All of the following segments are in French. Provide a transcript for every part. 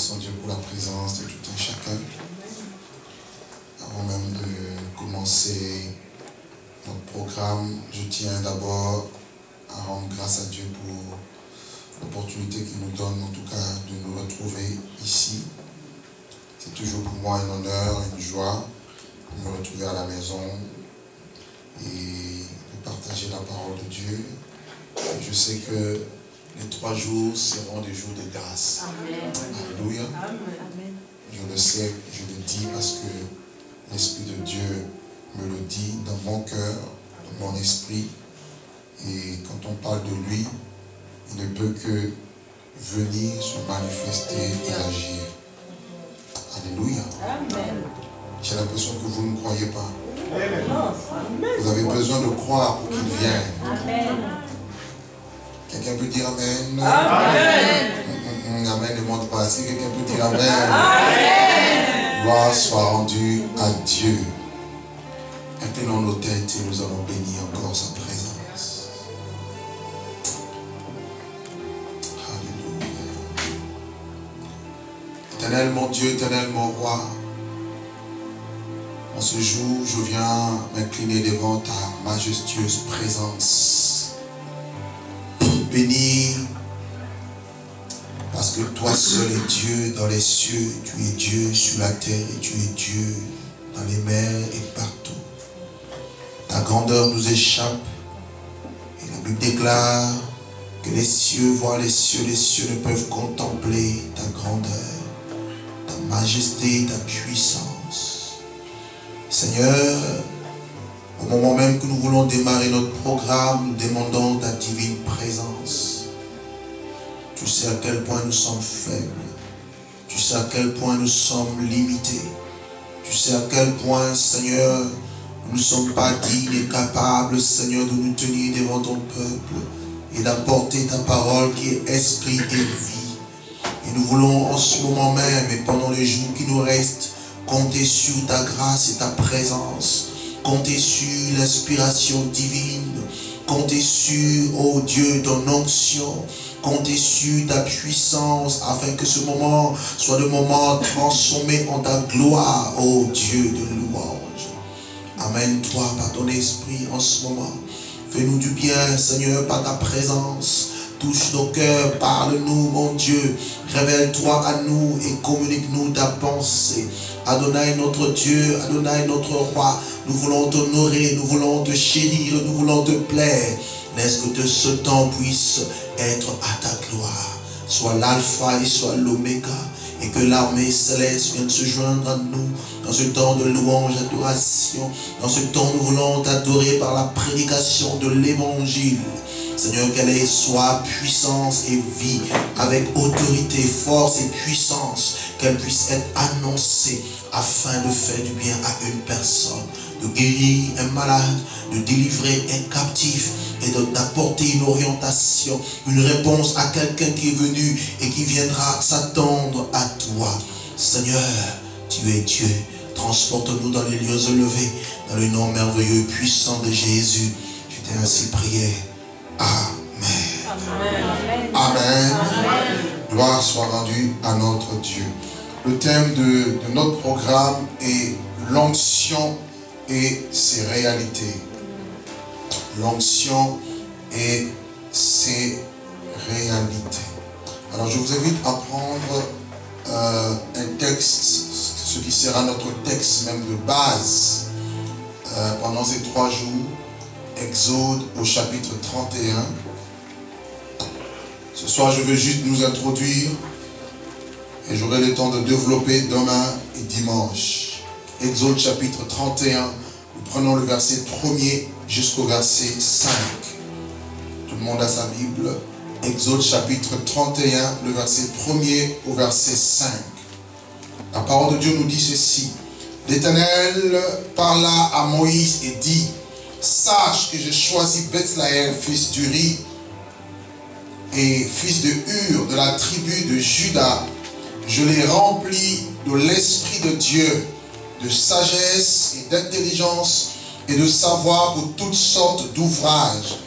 remercions Dieu pour la présence de tout un chacun. Avant même de commencer notre programme, je tiens d'abord à rendre grâce à Dieu pour l'opportunité qu'il nous donne, en tout cas, de nous retrouver ici. C'est toujours pour moi un honneur, une joie de me retrouver à la maison et de partager la parole de Dieu. Et je sais que les 3 jours seront des jours de grâce. Amen. Alléluia. Amen. Je le sais, je le dis parce que l'Esprit de Dieu me le dit dans mon cœur, dans mon esprit. Et quand on parle de lui, il ne peut que venir se manifester et agir. Alléluia. Amen. J'ai l'impression que vous ne croyez pas. Amen. Vous avez besoin de croire pour qu'il vienne. Amen. Quelqu'un peut dire Amen? Amen. Amen ne monte pas. Si quelqu'un peut dire Amen. Amen. Gloire soit rendue à Dieu. Inclinons nos têtes et nous allons bénir encore sa présence. Alléluia. Éternel mon Dieu, éternel mon roi, en ce jour, je viens m'incliner devant ta majestueuse présence. Béni, parce que toi seul es Dieu dans les cieux, tu es Dieu sur la terre et tu es Dieu dans les mers et partout. Ta grandeur nous échappe et la Bible déclare que les cieux voient les cieux ne peuvent contempler ta grandeur, ta majesté, ta puissance. Seigneur, au moment même que nous voulons démarrer notre programme, nous demandons ta divine présence. Tu sais à quel point nous sommes faibles. Tu sais à quel point nous sommes limités. Tu sais à quel point, Seigneur, nous ne sommes pas dignes et capables, Seigneur, de nous tenir devant ton peuple et d'apporter ta parole qui est esprit et vie. Et nous voulons en ce moment même et pendant les jours qui nous restent, compter sur ta grâce et ta présence. Comptez sur l'inspiration divine. Comptez sur, oh Dieu, ton onction. Comptez sur ta puissance afin que ce moment soit le moment transformé en ta gloire, oh Dieu de louange. Amène-toi par ton esprit en ce moment. Fais-nous du bien, Seigneur, par ta présence. Touche nos cœurs, parle-nous, mon Dieu. Révèle-toi à nous et communique-nous ta pensée. Adonai notre Dieu, Adonai notre roi, nous voulons t'honorer, nous voulons te chérir, nous voulons te plaire. Laisse que ce temps puisse être à ta gloire. Soit l'alpha et soit l'oméga. Et que l'armée céleste vienne se joindre à nous dans ce temps de louange, d'adoration. Dans ce temps, nous voulons t'adorer par la prédication de l'évangile. Seigneur, qu'elle soit puissance et vie, avec autorité, force et puissance, qu'elle puisse être annoncée afin de faire du bien à une personne, de guérir un malade, de délivrer un captif et d'apporter une orientation, une réponse à quelqu'un qui est venu et qui viendra s'attendre à toi. Seigneur, tu es Dieu. Transporte-nous dans les lieux élevés, dans le nom merveilleux et puissant de Jésus. Je t'ai ainsi prié. Amen. Amen. Amen. Amen. Gloire soit rendue à notre Dieu. Le thème de notre programme est l'onction et ses réalités. L'onction et ses réalités. Alors je vous invite à prendre un texte, ce qui sera notre texte même de base pendant ces 3 jours. Exode au chapitre 31. Ce soir, je veux juste nous introduire et j'aurai le temps de développer demain et dimanche. Exode chapitre 31, nous prenons le verset 1er jusqu'au verset 5. Tout le monde a sa Bible. Exode chapitre 31, le verset 1er au verset 5. La parole de Dieu nous dit ceci. L'Éternel parla à Moïse et dit: sache que j'ai choisi Bethléem, fils d'Uri, et fils de Hur, de la tribu de Juda. Je l'ai rempli de l'Esprit de Dieu, de sagesse et d'intelligence et de savoir pour toutes sortes d'ouvrages.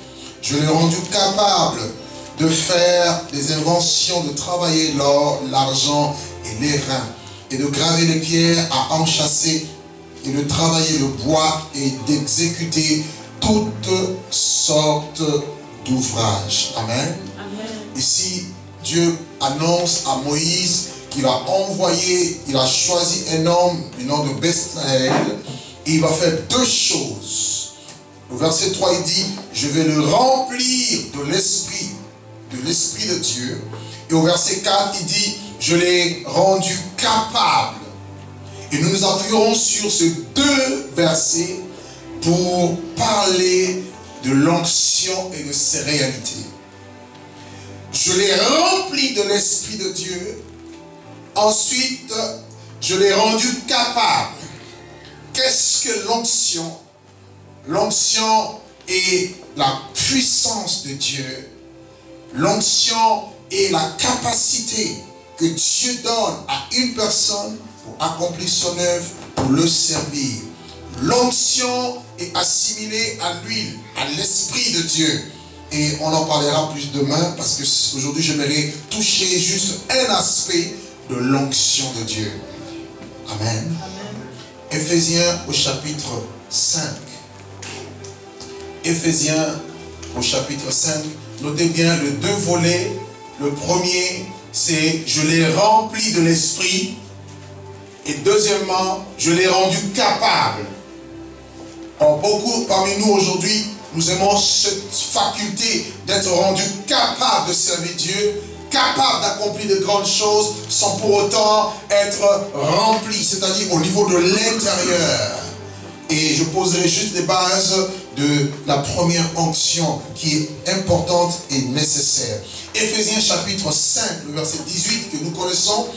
Je l'ai rendu capable de faire des inventions, de travailler l'or, l'argent et les reins, et de graver les pierres à enchâsser, et de travailler le bois, et d'exécuter toutes sortes d'ouvrages. Amen. Amen. Ici, Dieu annonce à Moïse qu'il va envoyer, il a choisi un homme du nom de Bezalel, et il va faire deux choses. Au verset 3, il dit, je vais le remplir de l'Esprit de Dieu. Et au verset 4, il dit, je l'ai rendu capable. Et nous nous appuierons sur ces deux versets pour parler de l'onction et de ses réalités. Je l'ai rempli de l'Esprit de Dieu. Ensuite, je l'ai rendu capable. Qu'est-ce que l'onction? L'onction est la puissance de Dieu. L'onction est la capacité que Dieu donne à une personne pour accomplir son œuvre, pour le servir. L'onction est assimilée à l'huile, à l'Esprit de Dieu. Et on en parlera plus demain parce que aujourd'hui j'aimerais toucher juste un aspect de l'onction de Dieu. Amen. Éphésiens au chapitre 5. Éphésiens au chapitre 5. Notez bien les deux volets. Le premier, c'est je l'ai rempli de l'Esprit. Et deuxièmement, je l'ai rendu capable. Or, beaucoup parmi nous aujourd'hui, nous aimons cette faculté d'être rendu capable de servir Dieu, capable d'accomplir de grandes choses sans pour autant être rempli, c'est-à-dire au niveau de l'intérieur. Et je poserai juste les bases de la première onction qui est importante et nécessaire. Éphésiens chapitre 5, le verset 18 que nous connaissons,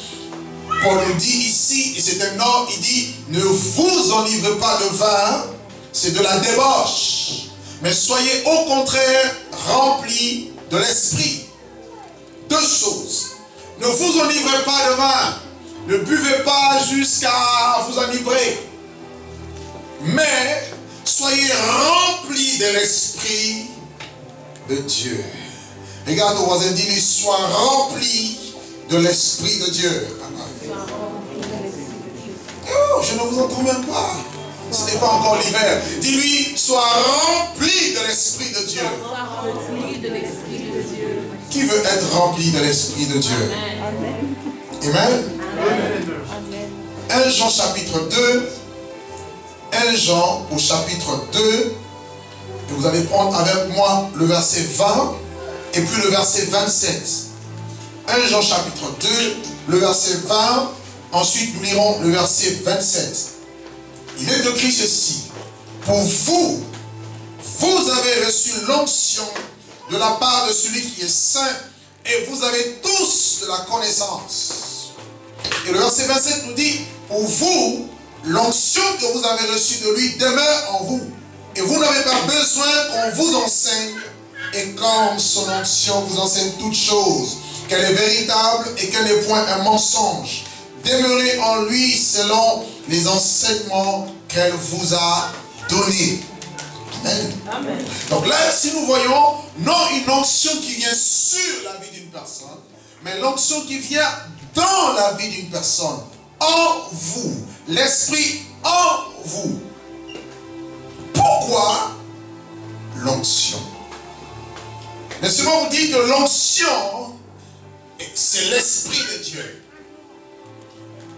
Paul nous dit ici, et c'est un ordre, il dit, ne vous enivrez pas de vin, c'est de la débauche, mais soyez au contraire remplis de l'esprit. Deux choses. Ne vous enivrez pas de vin, ne buvez pas jusqu'à vous enivrer, mais soyez remplis de l'Esprit de Dieu. Regarde ton voisin, dis-lui, sois rempli de l'Esprit de Dieu. Oh, je ne vous entends même pas. Ce n'est pas encore l'hiver. Dis-lui, sois rempli de l'Esprit de Dieu. Qui veut être rempli de l'Esprit de Dieu? Amen. Amen. 1 Jean chapitre 2. 1 Jean au chapitre 2. Et vous allez prendre avec moi le verset 20 et puis le verset 27. 1 Jean chapitre 2, le verset 20. Ensuite, nous lirons le verset 27. Il est écrit ceci. Pour vous, vous avez reçu l'onction de la part de celui qui est saint et vous avez tous de la connaissance. Et le verset 27 nous dit, pour vous, l'onction que vous avez reçue de lui demeure en vous. Et vous n'avez pas besoin qu'on vous enseigne. Et comme son onction vous enseigne toutes choses, qu'elle est véritable et qu'elle n'est point un mensonge. Demeurez en lui selon les enseignements qu'elle vous a donnés. Amen. Amen. Donc là, si nous voyons, non une onction qui vient sur la vie d'une personne, mais l'onction qui vient dans la vie d'une personne, en vous, l'esprit en vous. Pourquoi l'onction? Laissez-moi vous dire que l'onction, c'est l'Esprit de Dieu.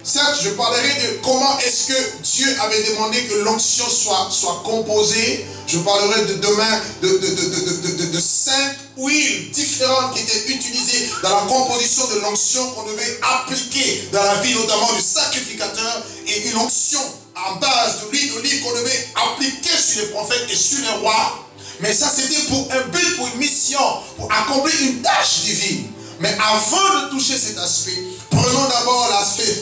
Certes, je parlerai de comment est-ce que Dieu avait demandé que l'onction soit composée. Je parlerai de demain de 5 huiles différentes qui étaient utilisées dans la composition de l'onction qu'on devait appliquer dans la vie notamment du sacrificateur, et une onction en base de l'huile d'olive qu'on devait appliquer sur les prophètes et sur les rois. Mais ça, c'était pour un but, pour une mission, pour accomplir une tâche divine. Mais avant de toucher cet aspect, prenons d'abord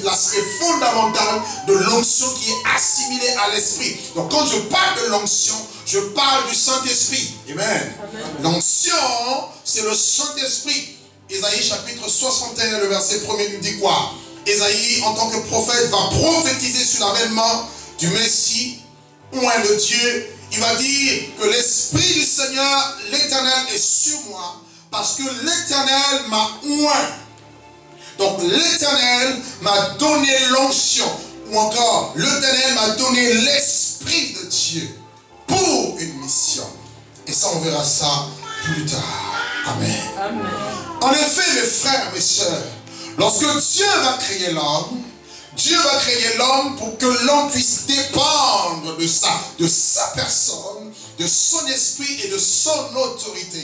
l'aspect fondamental de l'onction qui est assimilée à l'esprit. Donc quand je parle de l'onction, je parle du Saint-Esprit. Amen. L'onction, c'est le Saint-Esprit. Ésaïe chapitre 61, le verset 1er nous dit quoi? Ésaïe, en tant que prophète, va prophétiser sur l'avènement du Messie, oint de Dieu. Il va dire que l'Esprit du Seigneur, l'Éternel, est sur moi, parce que l'Éternel m'a oint. Donc l'Éternel m'a donné l'onction. Ou encore, l'Éternel m'a donné l'Esprit de Dieu pour une mission. Et ça, on verra ça plus tard. Amen. Amen. En effet, mes frères, mes sœurs, lorsque Dieu va créer l'homme, Dieu va créer l'homme pour que l'homme puisse dépendre de sa personne, de son esprit et de son autorité.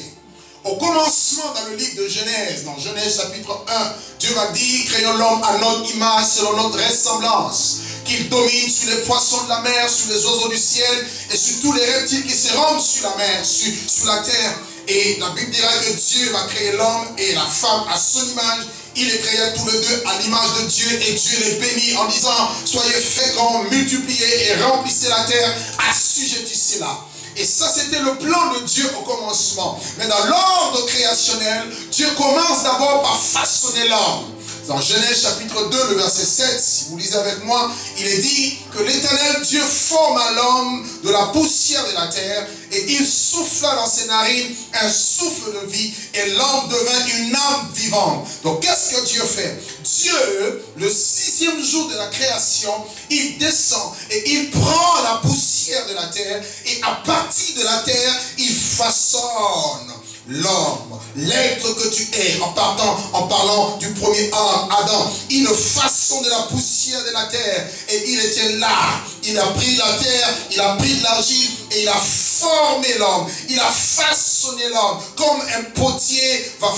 Au commencement dans le livre de Genèse, dans Genèse chapitre 1, Dieu va dire, créons l'homme à notre image, selon notre ressemblance, qu'il domine sur les poissons de la mer, sur les oiseaux du ciel et sur tous les reptiles qui se rendent sur la mer, sur la terre. Et la Bible dira que Dieu va créer l'homme et la femme à son image. Il les créa tous les deux à l'image de Dieu et Dieu les bénit en disant, soyez féconds, multipliez et remplissez la terre, assujettissez-la. Et ça, c'était le plan de Dieu au commencement. Mais dans l'ordre créationnel, Dieu commence d'abord par façonner l'homme. Dans Genèse chapitre 2, le verset 7, si vous lisez avec moi, il est dit que l'Éternel Dieu forma l'homme de la poussière de la terre et il souffla dans ses narines un souffle de vie et l'homme devint une âme vivante. Donc qu'est-ce que Dieu fait? Dieu, le 6e jour de la création, il descend et il prend la poussière de la terre et à partir de la terre, il façonne l'homme, l'être que tu es, en parlant du premier homme, Adam. Il le façonne de la poussière de la terre et il était là. Il a pris la terre, il a pris de l'argile et il a formé l'homme. Il a façonné l'homme comme un potier va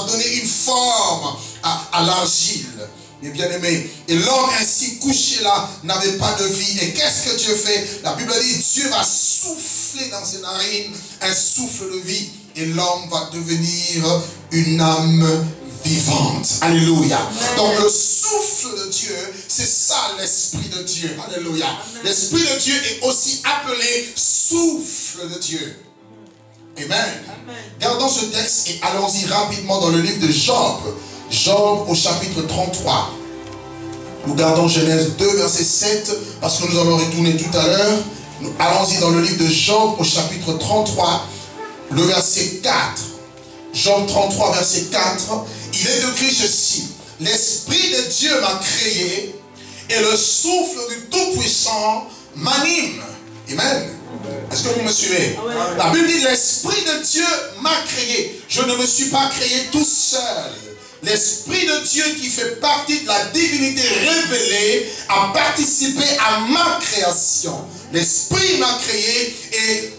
donner une forme à l'argile. Mes bien-aimés, et l'homme ainsi couché là n'avait pas de vie. Et qu'est-ce que Dieu fait? La Bible dit, Dieu va souffler dans ses narines un souffle de vie. Et l'homme va devenir une âme vivante. Alléluia. Amen. Donc le souffle de Dieu, c'est ça l'Esprit de Dieu. Alléluia. L'Esprit de Dieu est aussi appelé souffle de Dieu. Amen. Amen. Gardons ce texte et allons-y rapidement dans le livre de Job. Job au chapitre 33. Nous gardons Genèse 2 verset 7 parce que nous allons retourner tout à l'heure. Allons-y dans le livre de Job au chapitre 33. Le verset 4, Job 33, verset 4, il est écrit ceci. L'Esprit de Dieu m'a créé et le souffle du Tout-Puissant m'anime. Amen. Est-ce que vous me suivez? La Bible dit, l'Esprit de Dieu m'a créé. Je ne me suis pas créé tout seul. L'Esprit de Dieu qui fait partie de la divinité révélée a participé à ma création. L'Esprit m'a créé et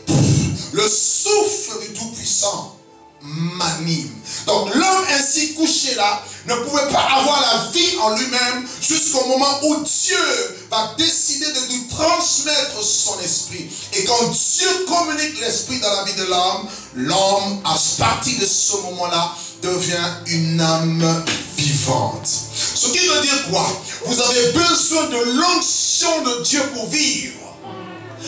le souffle du Tout-Puissant m'anime. Donc l'homme ainsi couché là ne pouvait pas avoir la vie en lui-même jusqu'au moment où Dieu va décider de nous transmettre son esprit. Et quand Dieu communique l'esprit dans la vie de l'homme, à partir de ce moment-là, devient une âme vivante. Ce qui veut dire quoi? Vous avez besoin de l'onction de Dieu pour vivre.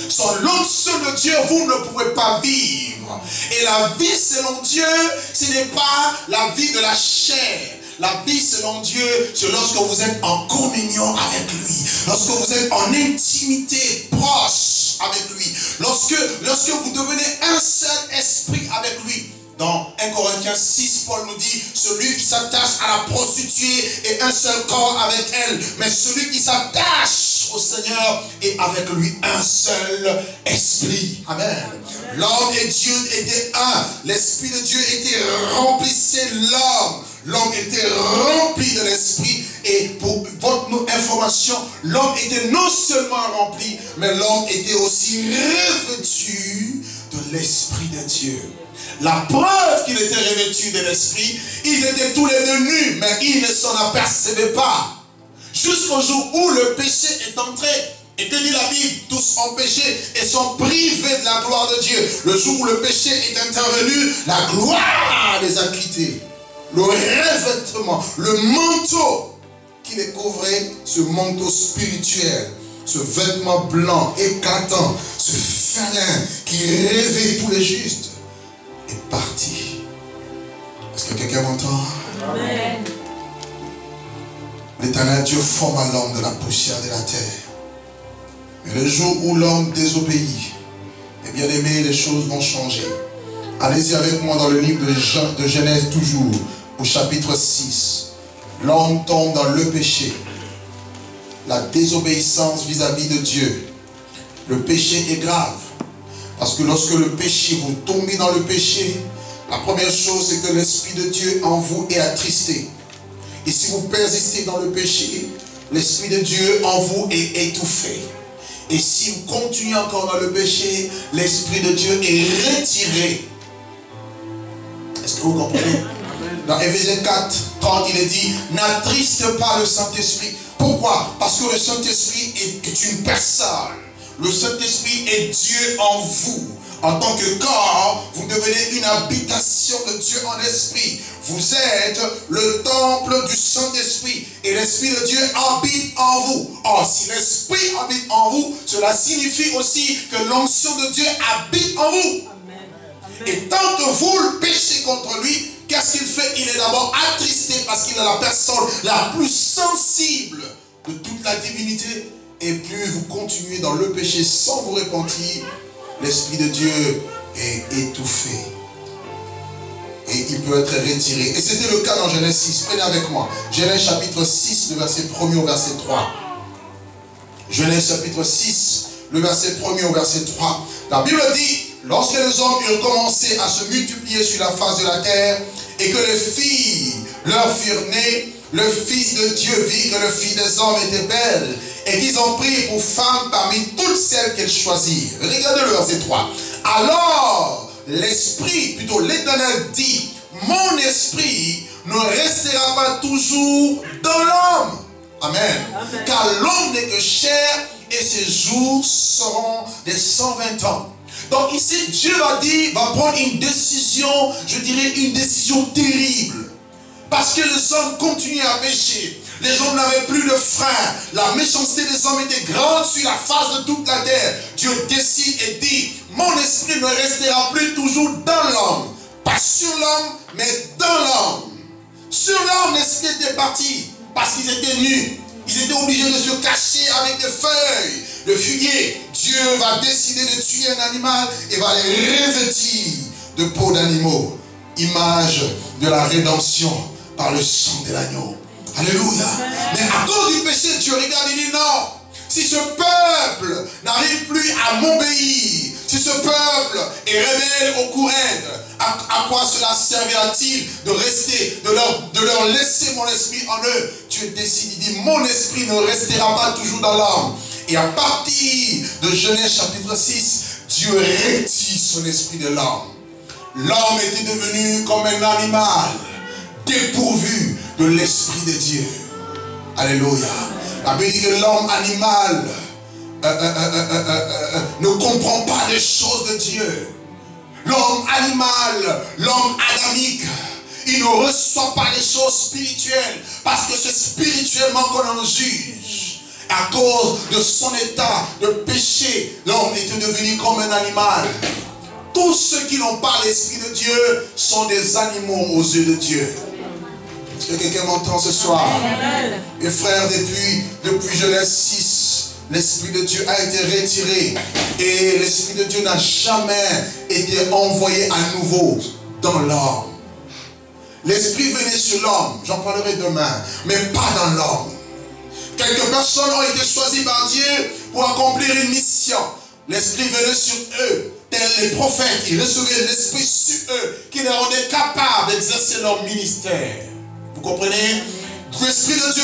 Sans l'onction de Dieu, vous ne pouvez pas vivre. Et la vie selon Dieu, ce n'est pas la vie de la chair. La vie selon Dieu, c'est lorsque vous êtes en communion avec lui. Lorsque vous êtes en intimité proche avec lui. Lorsque vous devenez un seul esprit avec lui. Dans 1 Corinthiens 6, Paul nous dit, celui qui s'attache à la prostituée est un seul corps avec elle. Mais celui qui s'attache au Seigneur est avec lui un seul esprit. Amen. L'homme et Dieu étaient un. L'esprit de Dieu était remplissait l'homme. L'homme était rempli de l'esprit. Et pour votre information, l'homme était non seulement rempli, mais l'homme était aussi revêtu de l'esprit de Dieu. La preuve qu'il était revêtu de l'esprit, ils étaient tous les deux nus, mais ils ne s'en apercevaient pas. Jusqu'au jour où le péché est entré. Et que dit la Bible? Tous ont péché et sont privés de la gloire de Dieu. Le jour où le péché est intervenu, la gloire les a quittés. Le revêtement, le manteau qui les couvrait, ce manteau spirituel, ce vêtement blanc éclatant, ce félin qui rêvait tous les justes, est parti. Est-ce que quelqu'un m'entend? Amen. L'Éternel Dieu forma l'homme de la poussière de la terre. Mais le jour où l'homme désobéit, et bien aimé, les choses vont changer. Allez-y avec moi dans le livre de Genèse toujours, au chapitre 6. l'homme tombe dans le péché, la désobéissance vis-à-vis de Dieu. Le péché est grave. Parce que lorsque le péché, vous tombez dans le péché, la première chose, c'est que l'Esprit de Dieu en vous est attristé. Et si vous persistez dans le péché, l'Esprit de Dieu en vous est étouffé. Et si vous continuez encore dans le péché, l'Esprit de Dieu est retiré. Est-ce que vous comprenez? Dans Éphésiens 4, 30, il est dit, n'attriste pas le Saint-Esprit. Pourquoi? Parce que le Saint-Esprit est une personne. Le Saint-Esprit est Dieu en vous. En tant que corps, vous devenez une habitation de Dieu en esprit. Vous êtes le temple du Saint-Esprit. Et l'Esprit de Dieu habite en vous. Or, si l'Esprit habite en vous, cela signifie aussi que l'onction de Dieu habite en vous. Amen. Et tant que vous péchez contre lui, qu'est-ce qu'il fait? Il est d'abord attristé parce qu'il est la personne la plus sensible de toute la divinité. Et plus vous continuez dans le péché sans vous repentir, l'Esprit de Dieu est étouffé. Et il peut être retiré. Et c'était le cas dans Genèse 6. Prenez avec moi. Genèse chapitre 6, le verset 1er au verset 3. Genèse chapitre 6, le verset 1er au verset 3. La Bible dit, lorsque les hommes eurent commencé à se multiplier sur la face de la terre, et que les filles leur furent nées, le Fils de Dieu vit que le Fils des hommes était belle, et qu'ils ont pris pour femme parmi toutes celles qu'elles choisirent. Regardez le verset 3. Alors, l'Esprit, plutôt l'Éternel dit, mon esprit ne restera pas toujours dans l'homme. Amen. Amen. Car l'homme n'est que chair, et ses jours seront des 120 ans. Donc ici, Dieu va prendre une décision, je dirais une décision terrible. Parce que les hommes continuaient à pécher. Les hommes n'avaient plus de frein. La méchanceté des hommes était grande sur la face de toute la terre. Dieu décide et dit, mon esprit ne restera plus toujours dans l'homme. Pas sur l'homme, mais dans l'homme. Sur l'homme, l'esprit était parti. Parce qu'ils étaient nus. Ils étaient obligés de se cacher avec des feuilles de figuier. Dieu va décider de tuer un animal et va les revêtir de peau d'animaux. Image de la rédemption par le sang de l'agneau. Alléluia. Mais à cause du péché, Dieu regarde et dit non. Si ce peuple n'arrive plus à m'obéir, si ce peuple est rebelle au courant, à quoi cela servira-t-il de rester, de leur laisser mon esprit en eux? Dieu décide, il dit, mon esprit ne restera pas toujours dans l'homme. Et à partir de Genèse chapitre 6, Dieu retire son esprit de l'homme. L'homme était devenu comme un animal, dépourvu de l'esprit de Dieu. Alléluia. La Bible dit que l'homme animal ne comprend pas les choses de Dieu. L'homme animal, l'homme adamique, il ne reçoit pas les choses spirituelles parce que c'est spirituellement qu'on en juge. À cause de son état de péché, l'homme était devenu comme un animal. Tous ceux qui n'ont pas l'esprit de Dieu sont des animaux aux yeux de Dieu. Est-ce que quelqu'un m'entend ce soir? Amen. Mes frères, depuis Genèse 6, l'Esprit de Dieu a été retiré. Et l'Esprit de Dieu n'a jamais été envoyé à nouveau dans l'homme. L'Esprit venait sur l'homme, j'en parlerai demain, mais pas dans l'homme. Quelques personnes ont été choisies par Dieu pour accomplir une mission. L'Esprit venait sur eux, tels les prophètes. Ils recevaient l'Esprit sur eux, qui les rendait capables d'exercer leur ministère. Vous comprenez? L'Esprit de Dieu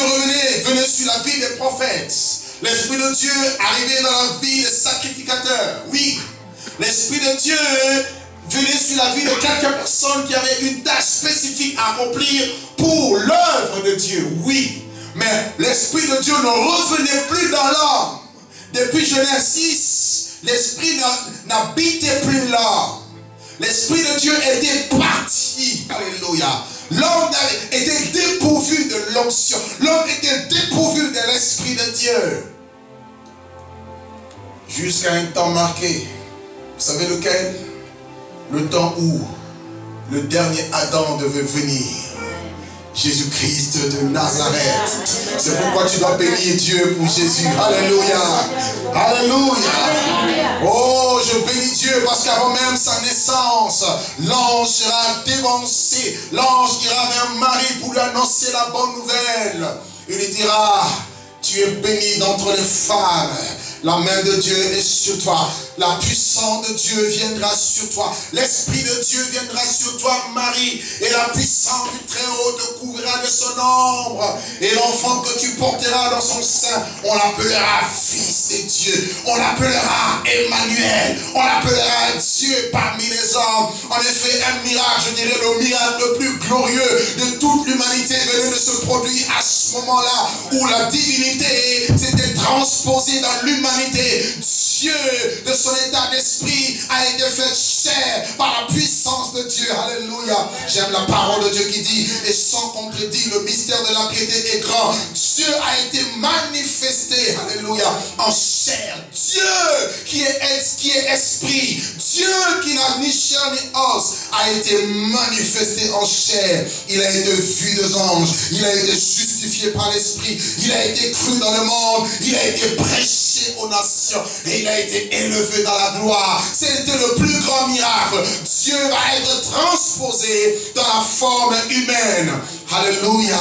venait sur la vie des prophètes. L'Esprit de Dieu arrivait dans la vie des sacrificateurs. Oui, l'Esprit de Dieu venait sur la vie de quelques personnes qui avaient une tâche spécifique à accomplir pour l'œuvre de Dieu. Oui, mais l'Esprit de Dieu ne revenait plus dans l'homme. Depuis Genèse 6, l'Esprit n'habitait plus l'homme. L'Esprit de Dieu était parti. Alléluia. L'homme était dépourvu de l'onction. L'homme était dépourvu de l'Esprit de Dieu. Jusqu'à un temps marqué. Vous savez lequel? Le temps où le dernier Adam devait venir. Jésus-Christ de Nazareth. C'est pourquoi tu dois bénir Dieu pour Jésus. Alléluia. Alléluia. Oh, je bénis Dieu parce qu'avant même sa naissance, l'ange sera dévancé. L'ange ira vers Marie pour lui annoncer la bonne nouvelle. Il lui dira, tu es bénie d'entre les femmes. La main de Dieu est sur toi. La puissance de Dieu viendra sur toi. L'Esprit de Dieu viendra sur toi, Marie. Et la puissance du Très-Haut te couvrira de son ombre. Et l'enfant que tu porteras dans son sein, on l'appellera Fils de Dieu. On l'appellera Emmanuel. On l'appellera Dieu parmi les hommes. En effet, un miracle, je dirais le miracle le plus glorieux de toute l'humanité venait de se produire à ce moment-là où la divinité s'était transposée dans l'humanité. Dieu, de son état d'esprit, a été fait chair par la puissance de Dieu. Alléluia. J'aime la parole de Dieu qui dit, et sans contredit, le mystère de la piété est grand. Dieu a été manifesté, alléluia, en chair. Dieu qui est esprit, Dieu qui n'a ni chair ni os, a été manifesté en chair. Il a été vu des anges, il a été justifié par l'esprit, il a été cru dans le monde, il a été prêché aux nations et il a été élevé dans la gloire. C'était le plus grand miracle. Dieu va être transposé dans la forme humaine. Alléluia.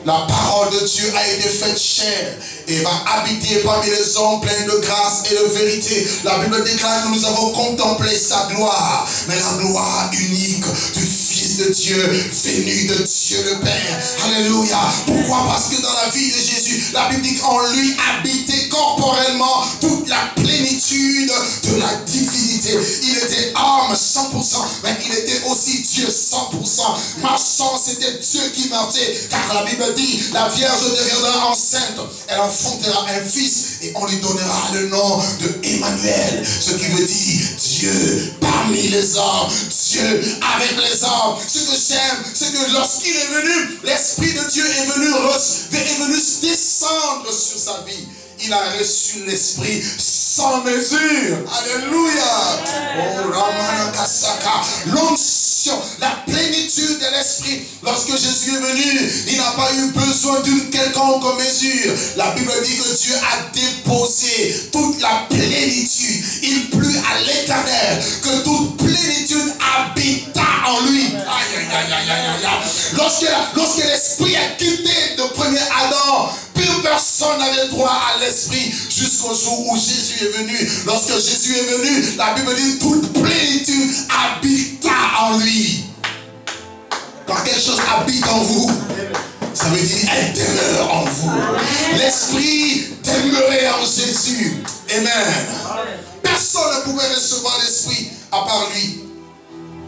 La parole de Dieu a été faite chair et va habiter parmi les hommes pleins de grâce et de vérité. La Bible déclare que nous avons contemplé sa gloire, mais la gloire unique du Fils de Dieu, venu de Dieu le Père. Alléluia. Pourquoi? Parce que dans la vie de Jésus, la Bible dit qu'en lui habitait corporellement toute la plénitude de la divinité. Il était homme 100%, mais il était aussi Dieu 100%. Marchant, c'était Dieu qui marchait, car la Bible dit, la Vierge deviendra enceinte, elle enfantera un fils et on lui donnera le nom de Emmanuel, ce qui veut dire Dieu parmi les hommes, Dieu avec les hommes. Ce que j'aime, c'est que lorsqu'il est venu, l'Esprit de Dieu est venu descendre sur sa vie. Il a reçu l'Esprit sans mesure. Alléluia. Oh, Ramanakasaka. L'onction, la plénitude de l'Esprit. Lorsque Jésus est venu, il n'a pas eu besoin d'une quelconque mesure. La Bible dit que Dieu a déposé toute la plénitude. Il plut à l'Éternel que toute plénitude habita en lui. Aïe, aïe, aïe, aïe, aïe, aïe. Lorsque l'Esprit a quitté le premier Adam, plus personne n'avait droit à l'Esprit jusqu'au jour où Jésus est venu. Lorsque Jésus est venu, la Bible dit toute plénitude habita en lui. Quand quelque chose habite en vous, ça veut dire elle demeure en vous. L'Esprit demeurait en Jésus. Amen. Personne ne pouvait recevoir l'Esprit à part lui.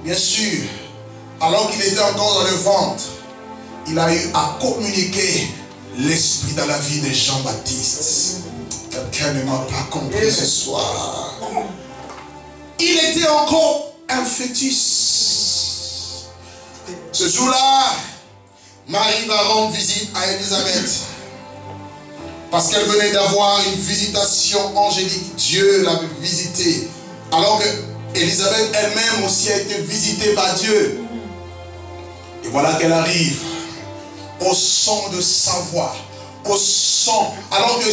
Bien sûr, alors qu'il était encore dans le ventre, il a eu à communiquer l'Esprit dans la vie de Jean-Baptiste. Quelqu'un ne m'a pas compris ce soir. Il était encore un fœtus. Ce jour-là, Marie va rendre visite à Élisabeth. Parce qu'elle venait d'avoir une visitation angélique. Dieu l'avait visitée. Alors que Élisabeth elle-même aussi a été visitée par Dieu. Et voilà qu'elle arrive au son de sa voix, au son, alors que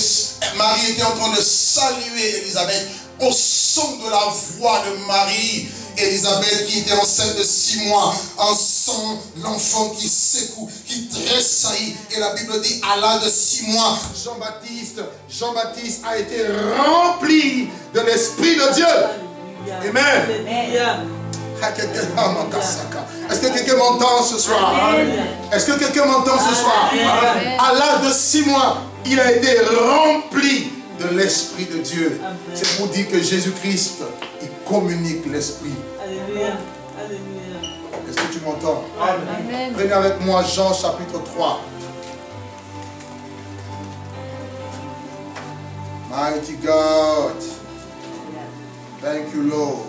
Marie était en train de saluer Élisabeth, au son de la voix de Marie, Élisabeth qui était enceinte de 6 mois, en son l'enfant qui secoue, qui tressaillit, et la Bible dit à l'âge de 6 mois, Jean-Baptiste a été rempli de l'Esprit de Dieu. Amen. Est-ce que quelqu'un m'entend ce soir? Est-ce que quelqu'un m'entend ce soir? À l'âge de 6 mois, il a été rempli de l'Esprit de Dieu. C'est pour dire que Jésus-Christ, il communique l'Esprit. Alléluia. Est-ce que tu m'entends? Prenez avec moi Jean chapitre 3. Mighty God. Thank you, Lord.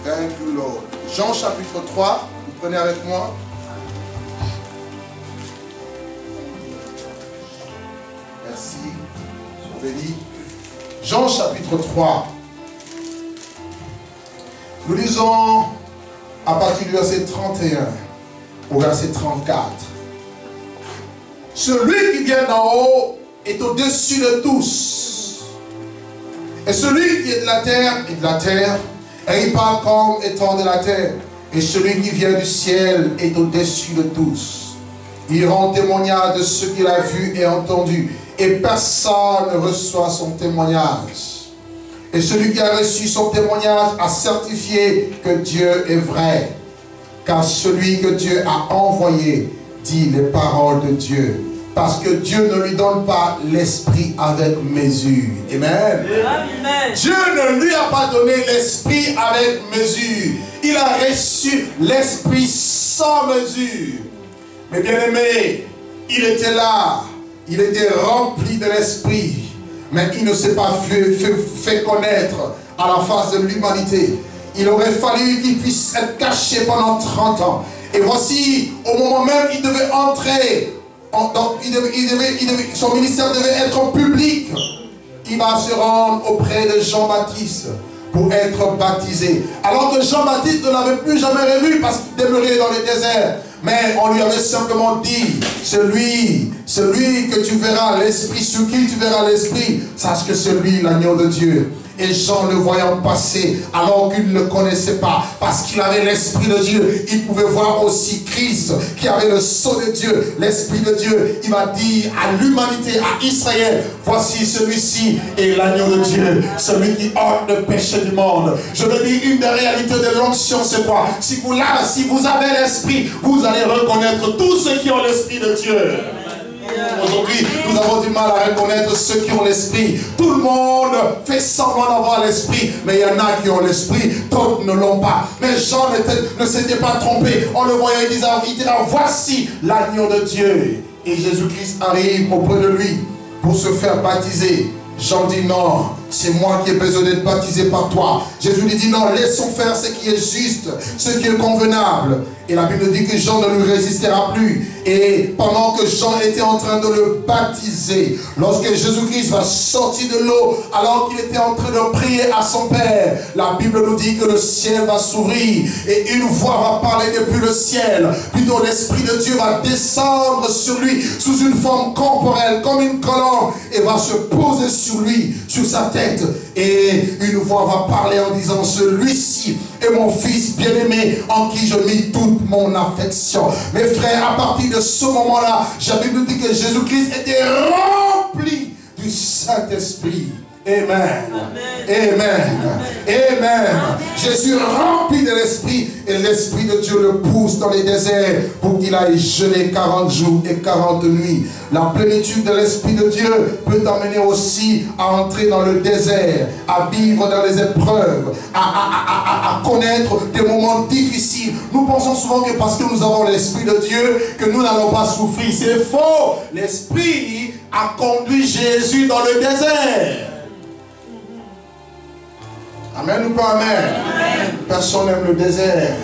Thank you, Lord. Jean chapitre 3, vous prenez avec moi. Merci. Béni. Jean chapitre 3. Nous lisons à partir du verset 31 au verset 34. Celui qui vient d'en haut est au-dessus de tous. Et celui qui est de la terre est de la terre, et il parle comme étant de la terre. Et celui qui vient du ciel est au-dessus de tous. Il rend témoignage de ce qu'il a vu et entendu, et personne ne reçoit son témoignage. Et celui qui a reçu son témoignage a certifié que Dieu est vrai, car celui que Dieu a envoyé dit les paroles de Dieu, parce que Dieu ne lui donne pas l'esprit avec mesure. Amen. Amen. Dieu ne lui a pas donné l'esprit avec mesure. Il a reçu l'esprit sans mesure. Mais bien aimé, il était là, il était rempli de l'esprit, mais il ne s'est pas fait connaître à la face de l'humanité. Il aurait fallu qu'il puisse être caché pendant 30 ans. Et voici, au moment même, il devait entrer, son ministère devait être public. Il va se rendre auprès de Jean-Baptiste pour être baptisé. Alors que Jean-Baptiste ne l'avait plus jamais revu parce qu'il demeurait dans le désert. Mais on lui avait simplement dit, celui que tu verras, l'esprit, sur qui tu verras l'esprit, sache que c'est lui, l'agneau de Dieu. Et Jean, le voyant passer, alors qu'il ne le connaissait pas, parce qu'il avait l'esprit de Dieu, il pouvait voir aussi Christ, qui avait le sceau de Dieu, l'esprit de Dieu. Il va dire à l'humanité, à Israël, voici celui-ci est l'agneau de Dieu, celui qui ôte le péché du monde. Je veux dire, une des réalités de l'onction, c'est quoi? Si vous avez l'esprit, vous allez reconnaître tous ceux qui ont l'esprit de Dieu. Aujourd'hui, nous avons du mal à reconnaître ceux qui ont l'esprit. Tout le monde fait semblant d'avoir l'esprit, mais il y en a qui ont l'esprit, d'autres ne l'ont pas. Mais Jean ne s'était pas trompé. On le voyait, il disait, voici l'agneau de Dieu. Et Jésus-Christ arrive auprès de lui pour se faire baptiser. Jean dit non, c'est moi qui ai besoin d'être baptisé par toi. Jésus lui dit non, laissons faire ce qui est juste, ce qui est convenable. Et la Bible dit que Jean ne lui résistera plus. Et pendant que Jean était en train de le baptiser, lorsque Jésus-Christ va sortir de l'eau, alors qu'il était en train de prier à son Père, la Bible nous dit que le ciel va s'ouvrir et une voix va parler depuis le ciel. Plutôt l'Esprit de Dieu va descendre sur lui sous une forme corporelle, comme une colombe, et va se poser sur lui, sur sa tête. Et une voix va parler en disant, celui-ci est mon fils bien-aimé en qui je mis toute mon affection. Mes frères, à partir de ce moment-là, la Bible dit que Jésus-Christ était rempli du Saint-Esprit. Amen. Amen. Amen. Amen. Jésus rempli de l'Esprit et l'Esprit de Dieu le pousse dans les déserts pour qu'il aille jeûner 40 jours et 40 nuits. La plénitude de l'Esprit de Dieu peut t'amener aussi à entrer dans le désert, à vivre dans les épreuves, à connaître des moments difficiles. Nous pensons souvent que parce que nous avons l'Esprit de Dieu, que nous n'allons pas souffrir. C'est faux. L'Esprit a conduit Jésus dans le désert. Amen ou pas amen? Amen. Personne n'aime le désert,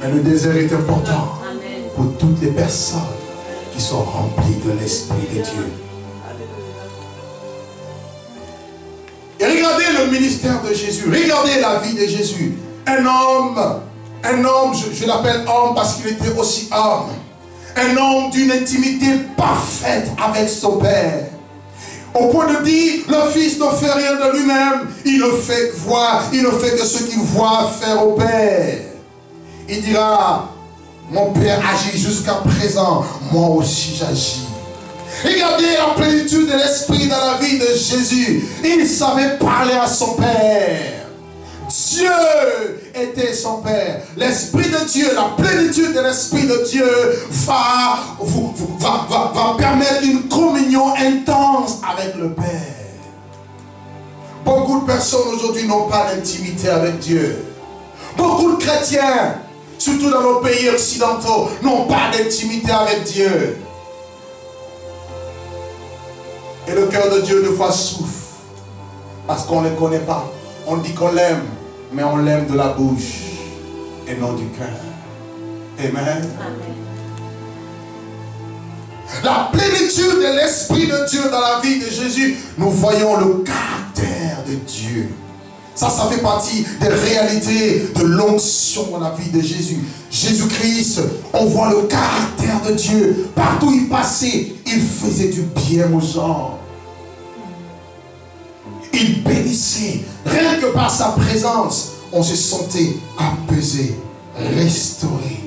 mais le désert est important pour toutes les personnes qui sont remplies de l'Esprit de Dieu. Et regardez le ministère de Jésus, regardez la vie de Jésus. Un homme, je l'appelle homme parce qu'il était aussi homme. Un homme d'une intimité parfaite avec son Père. Au point de dire, le Fils ne fait rien de lui-même, il ne fait que voir, il ne fait que ce qu'il voit faire au Père. Il dira, mon Père agit jusqu'à présent, moi aussi j'agis. Regardez la plénitude de l'Esprit dans la vie de Jésus. Il savait parler à son Père. Dieu était son Père. L'Esprit de Dieu, la plénitude de l'Esprit de Dieu va permettre une communion intense avec le Père. Beaucoup de personnes aujourd'hui n'ont pas d'intimité avec Dieu. Beaucoup de chrétiens, surtout dans nos pays occidentaux, n'ont pas d'intimité avec Dieu. Et le cœur de Dieu, des fois, souffre parce qu'on ne le connaît pas. On dit qu'on l'aime, mais on l'aime de la bouche et non du cœur. Amen. Amen. La plénitude de l'Esprit de Dieu dans la vie de Jésus, nous voyons le caractère de Dieu. Ça fait partie des réalités de l'onction dans la vie de Jésus. Jésus-Christ, on voit le caractère de Dieu. Partout où il passait, il faisait du bien aux gens. Il bénissait. Rien que par sa présence, on se sentait apaisé, restauré.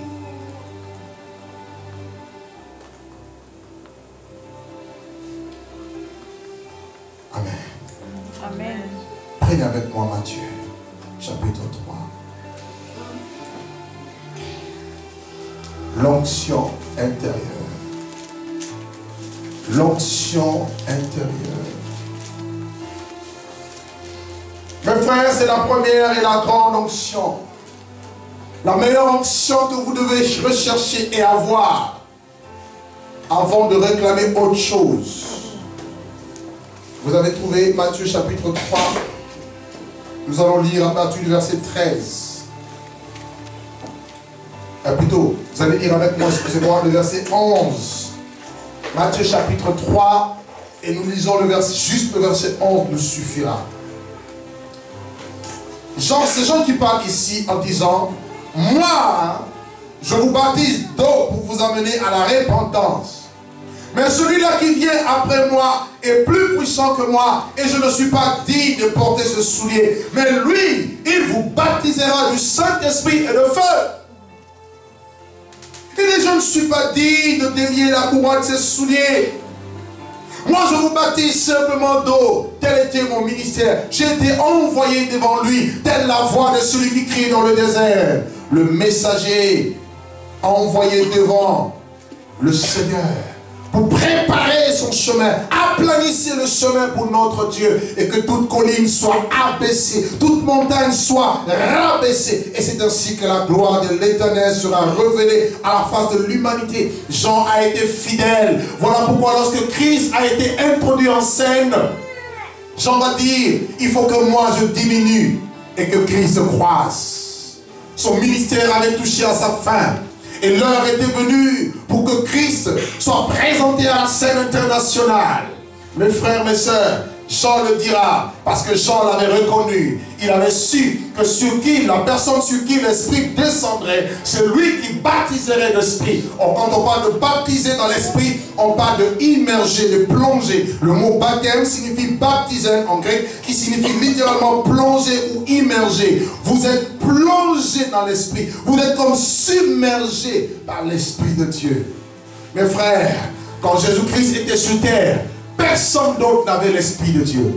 Amen. Amen. Prenez avec moi Matthieu, chapitre 3. L'onction intérieure. L'onction intérieure. Mes frères, c'est la première et la grande onction. La meilleure onction que vous devez rechercher et avoir avant de réclamer autre chose. Vous avez trouvé Matthieu chapitre 3. Nous allons lire à partir du verset 13. Plutôt, vous allez lire avec moi, excusez-moi, le verset 11. Matthieu chapitre 3. Et nous lisons le verset, juste le verset 11 nous suffira. C'est Jean qui parle ici en disant, moi, je vous baptise d'eau pour vous amener à la repentance. Mais celui-là qui vient après moi est plus puissant que moi et je ne suis pas digne de porter ce soulier. Mais lui, il vous baptisera du Saint-Esprit et de feu. Il dit, je ne suis pas digne de délier la couronne de ses souliers. Moi, je vous baptise simplement d'eau. Tel était mon ministère. J'ai été envoyé devant lui, telle la voix de celui qui crie dans le désert. Le messager envoyé devant le Seigneur pour préparer son chemin. Aplanissez le chemin pour notre Dieu et que toute colline soit abaissée, toute montagne soit rabaissée. Et c'est ainsi que la gloire de l'Éternel sera révélée à la face de l'humanité. Jean a été fidèle. Voilà pourquoi lorsque Christ a été introduit en scène, Jean va dire, il faut que moi je diminue et que Christ croisse. Son ministère avait touché à sa fin. Et l'heure était venue pour que Christ soit présenté à la scène internationale. Mes frères, mes sœurs, Jean le dira, parce que Jean l'avait reconnu. Il avait su que sur qui, la personne sur qui l'Esprit descendrait, c'est lui qui baptiserait l'Esprit. Quand on parle de baptiser dans l'Esprit, on parle de immerger, de plonger. Le mot baptême signifie baptiser en grec, qui signifie littéralement plonger ou immerger. Vous êtes plongé dans l'Esprit. Vous êtes comme submergé par l'Esprit de Dieu. Mes frères, quand Jésus-Christ était sur terre, personne d'autre n'avait l'Esprit de Dieu.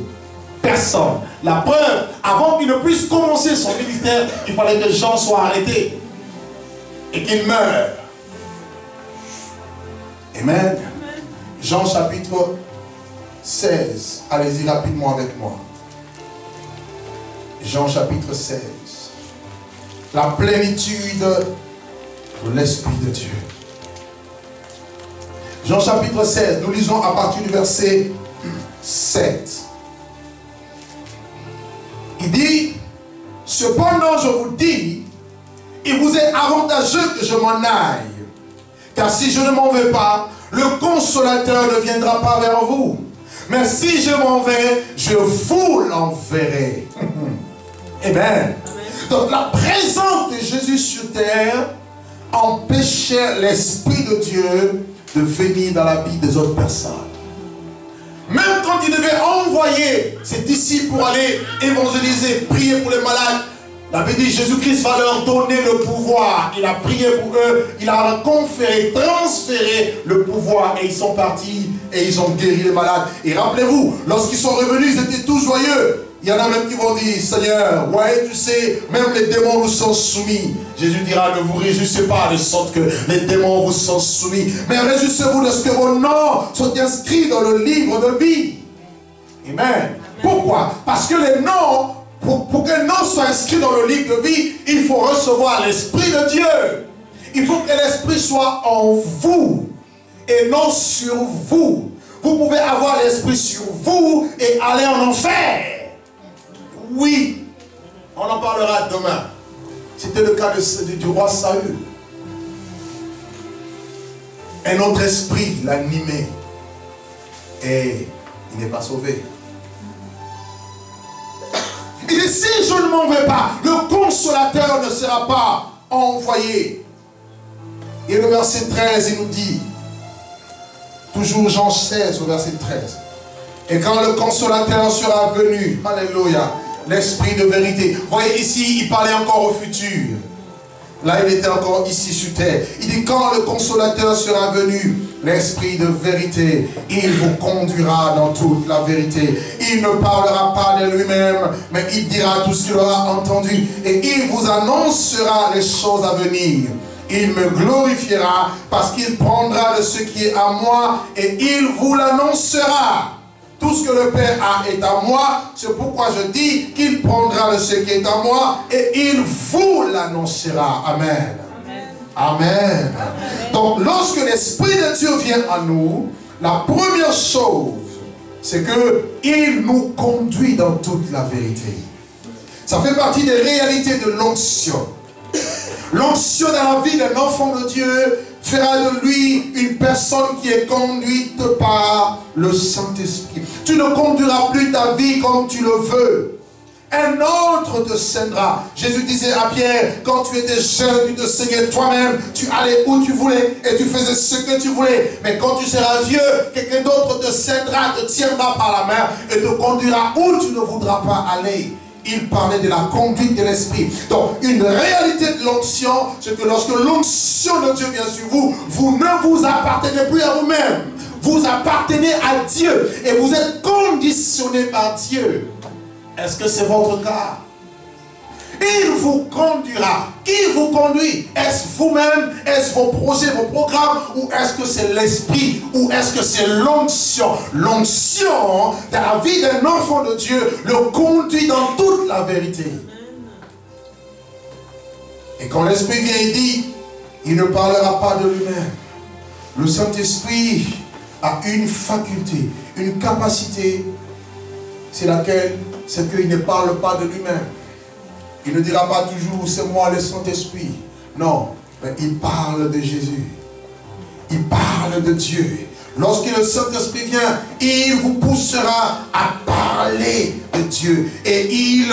Personne. La preuve, avant qu'il ne puisse commencer son ministère, il fallait que Jean soit arrêté et qu'il meure. Amen. Jean chapitre 16. Allez-y rapidement avec moi. Jean chapitre 16. La plénitude de l'Esprit de Dieu. Jean chapitre 16, nous lisons à partir du verset 7. Il dit, cependant je vous dis, il vous est avantageux que je m'en aille. Car si je ne m'en vais pas, le consolateur ne viendra pas vers vous. Mais si je m'en vais, je vous l'enverrai. Amen. Donc la présence de Jésus sur terre empêchait l'Esprit de Dieu de venir dans la vie des autres personnes. Même quand il devait envoyer ses disciples pour aller évangéliser, prier pour les malades, la Bible dit Jésus-Christ va leur donner le pouvoir. Il a prié pour eux, il a conféré, transféré le pouvoir et ils sont partis et ils ont guéri les malades. Et rappelez-vous, lorsqu'ils sont revenus, ils étaient tous joyeux. Il y en a même qui vont dire, Seigneur, ouais, tu sais, même les démons nous sont soumis. Jésus dira, ne vous réjouissez pas de sorte que les démons vous sont soumis. Mais réjouissez-vous de ce que vos noms sont inscrits dans le livre de vie. Amen. Pourquoi? Parce que les noms, pour que les noms soient inscrits dans le livre de vie, il faut recevoir l'Esprit de Dieu. Il faut que l'Esprit soit en vous et non sur vous. Vous pouvez avoir l'Esprit sur vous et aller en enfer. Oui, on en parlera demain. C'était le cas du roi Saül. Un autre esprit l'animait et il n'est pas sauvé. Il dit, si je ne m'en vais pas, le consolateur ne sera pas envoyé. Et le verset 13, il nous dit, toujours Jean 16 au verset 13, et quand le consolateur sera venu, alléluia, l'esprit de vérité. Vous voyez ici, il parlait encore au futur. Là, il était encore ici sur terre. Il dit, quand le consolateur sera venu, l'esprit de vérité, il vous conduira dans toute la vérité. Il ne parlera pas de lui-même, mais il dira tout ce qu'il aura entendu. Et il vous annoncera les choses à venir. Il me glorifiera parce qu'il prendra de ce qui est à moi et il vous l'annoncera. Tout ce que le Père a est à moi. C'est pourquoi je dis qu'il prendra de ce qui est à moi et il vous l'annoncera. Amen. Amen. Amen. Donc, lorsque l'Esprit de Dieu vient à nous, la première chose, c'est qu'il nous conduit dans toute la vérité. Ça fait partie des réalités de l'onction. L'onction dans la vie d'un enfant de Dieu fera de lui une personne qui est conduite par le Saint-Esprit. Tu ne conduiras plus ta vie comme tu le veux. Un autre te seignera. Jésus disait à Pierre, quand tu étais jeune, tu te seignais toi-même, tu allais où tu voulais et tu faisais ce que tu voulais. Mais quand tu seras vieux, quelqu'un d'autre te seignera, te tiendra par la main et te conduira où tu ne voudras pas aller. Il parlait de la conduite de l'esprit. Donc, une réalité de l'onction, c'est que lorsque l'onction de Dieu vient sur vous, vous ne vous appartenez plus à vous-même. Vous appartenez à Dieu et vous êtes conditionné par Dieu. Est-ce que c'est votre cas? Il vous conduira. Qui vous conduit? Est-ce vous-même? Est-ce vos projets, vos programmes? Ou est-ce que c'est l'esprit? Ou est-ce que c'est l'onction? L'onction, dans la vie d'un enfant de Dieu, le conduit dans toute la vérité. Et quand l'esprit vient et dit, il ne parlera pas de lui-même. Le Saint-Esprit a une faculté, une capacité, c'est laquelle? C'est qu'il ne parle pas de lui-même. Il ne dira pas toujours, c'est moi le Saint-Esprit. Non, mais il parle de Jésus. Il parle de Dieu. Lorsque le Saint-Esprit vient, il vous poussera à parler de Dieu. Et il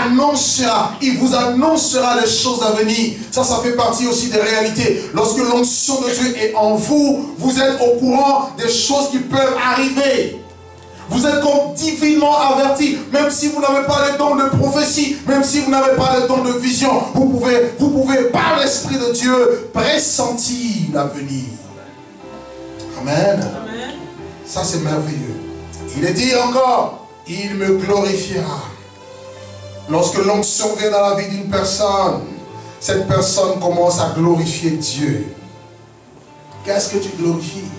annoncera, il vous annoncera les choses à venir. Ça fait partie aussi des réalités. Lorsque l'onction de Dieu est en vous, vous êtes au courant des choses qui peuvent arriver. Vous êtes comme divinement averti, même si vous n'avez pas les dons de prophétie, même si vous n'avez pas les dons de vision, vous pouvez par l'Esprit de Dieu pressentir l'avenir. Amen. Amen. Ça c'est merveilleux. Il est dit encore, il me glorifiera. Lorsque l'onction vient dans la vie d'une personne, cette personne commence à glorifier Dieu. Qu'est-ce que tu glorifies?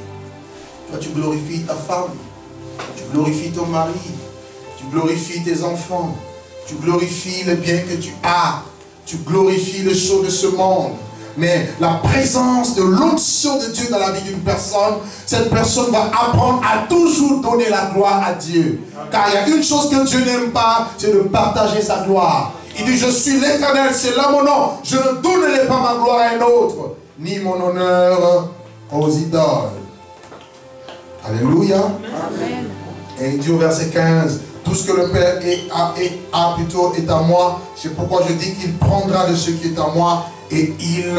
Toi tu glorifies ta femme. Tu glorifies ton mari, tu glorifies tes enfants, tu glorifies le bien que tu as, tu glorifies les choses de ce monde. Mais la présence de l'onction de Dieu dans la vie d'une personne, cette personne va apprendre à toujours donner la gloire à Dieu. Car il y a une chose que Dieu n'aime pas, c'est de partager sa gloire. Il dit, je suis l'Éternel, c'est là mon nom, je ne donnerai pas ma gloire à un autre, ni mon honneur aux idoles. Alléluia. Amen. Et il dit au verset 15, tout ce que le Père est à moi, c'est pourquoi je dis qu'il prendra de ce qui est à moi et il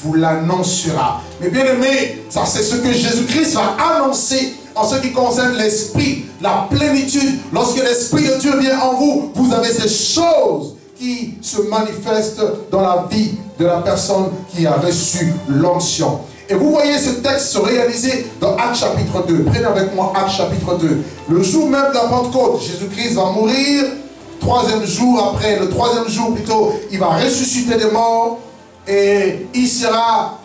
vous l'annoncera. Mais bien aimé, ça c'est ce que Jésus-Christ va annoncer en ce qui concerne l'esprit, la plénitude. Lorsque l'Esprit de Dieu vient en vous, vous avez ces choses qui se manifestent dans la vie de la personne qui a reçu l'onction. Et vous voyez ce texte se réaliser dans Actes chapitre 2. Prenez avec moi Actes chapitre 2. Le jour même de la Pentecôte, Jésus-Christ va mourir. Le troisième jour, il va ressusciter des morts. Et il sera,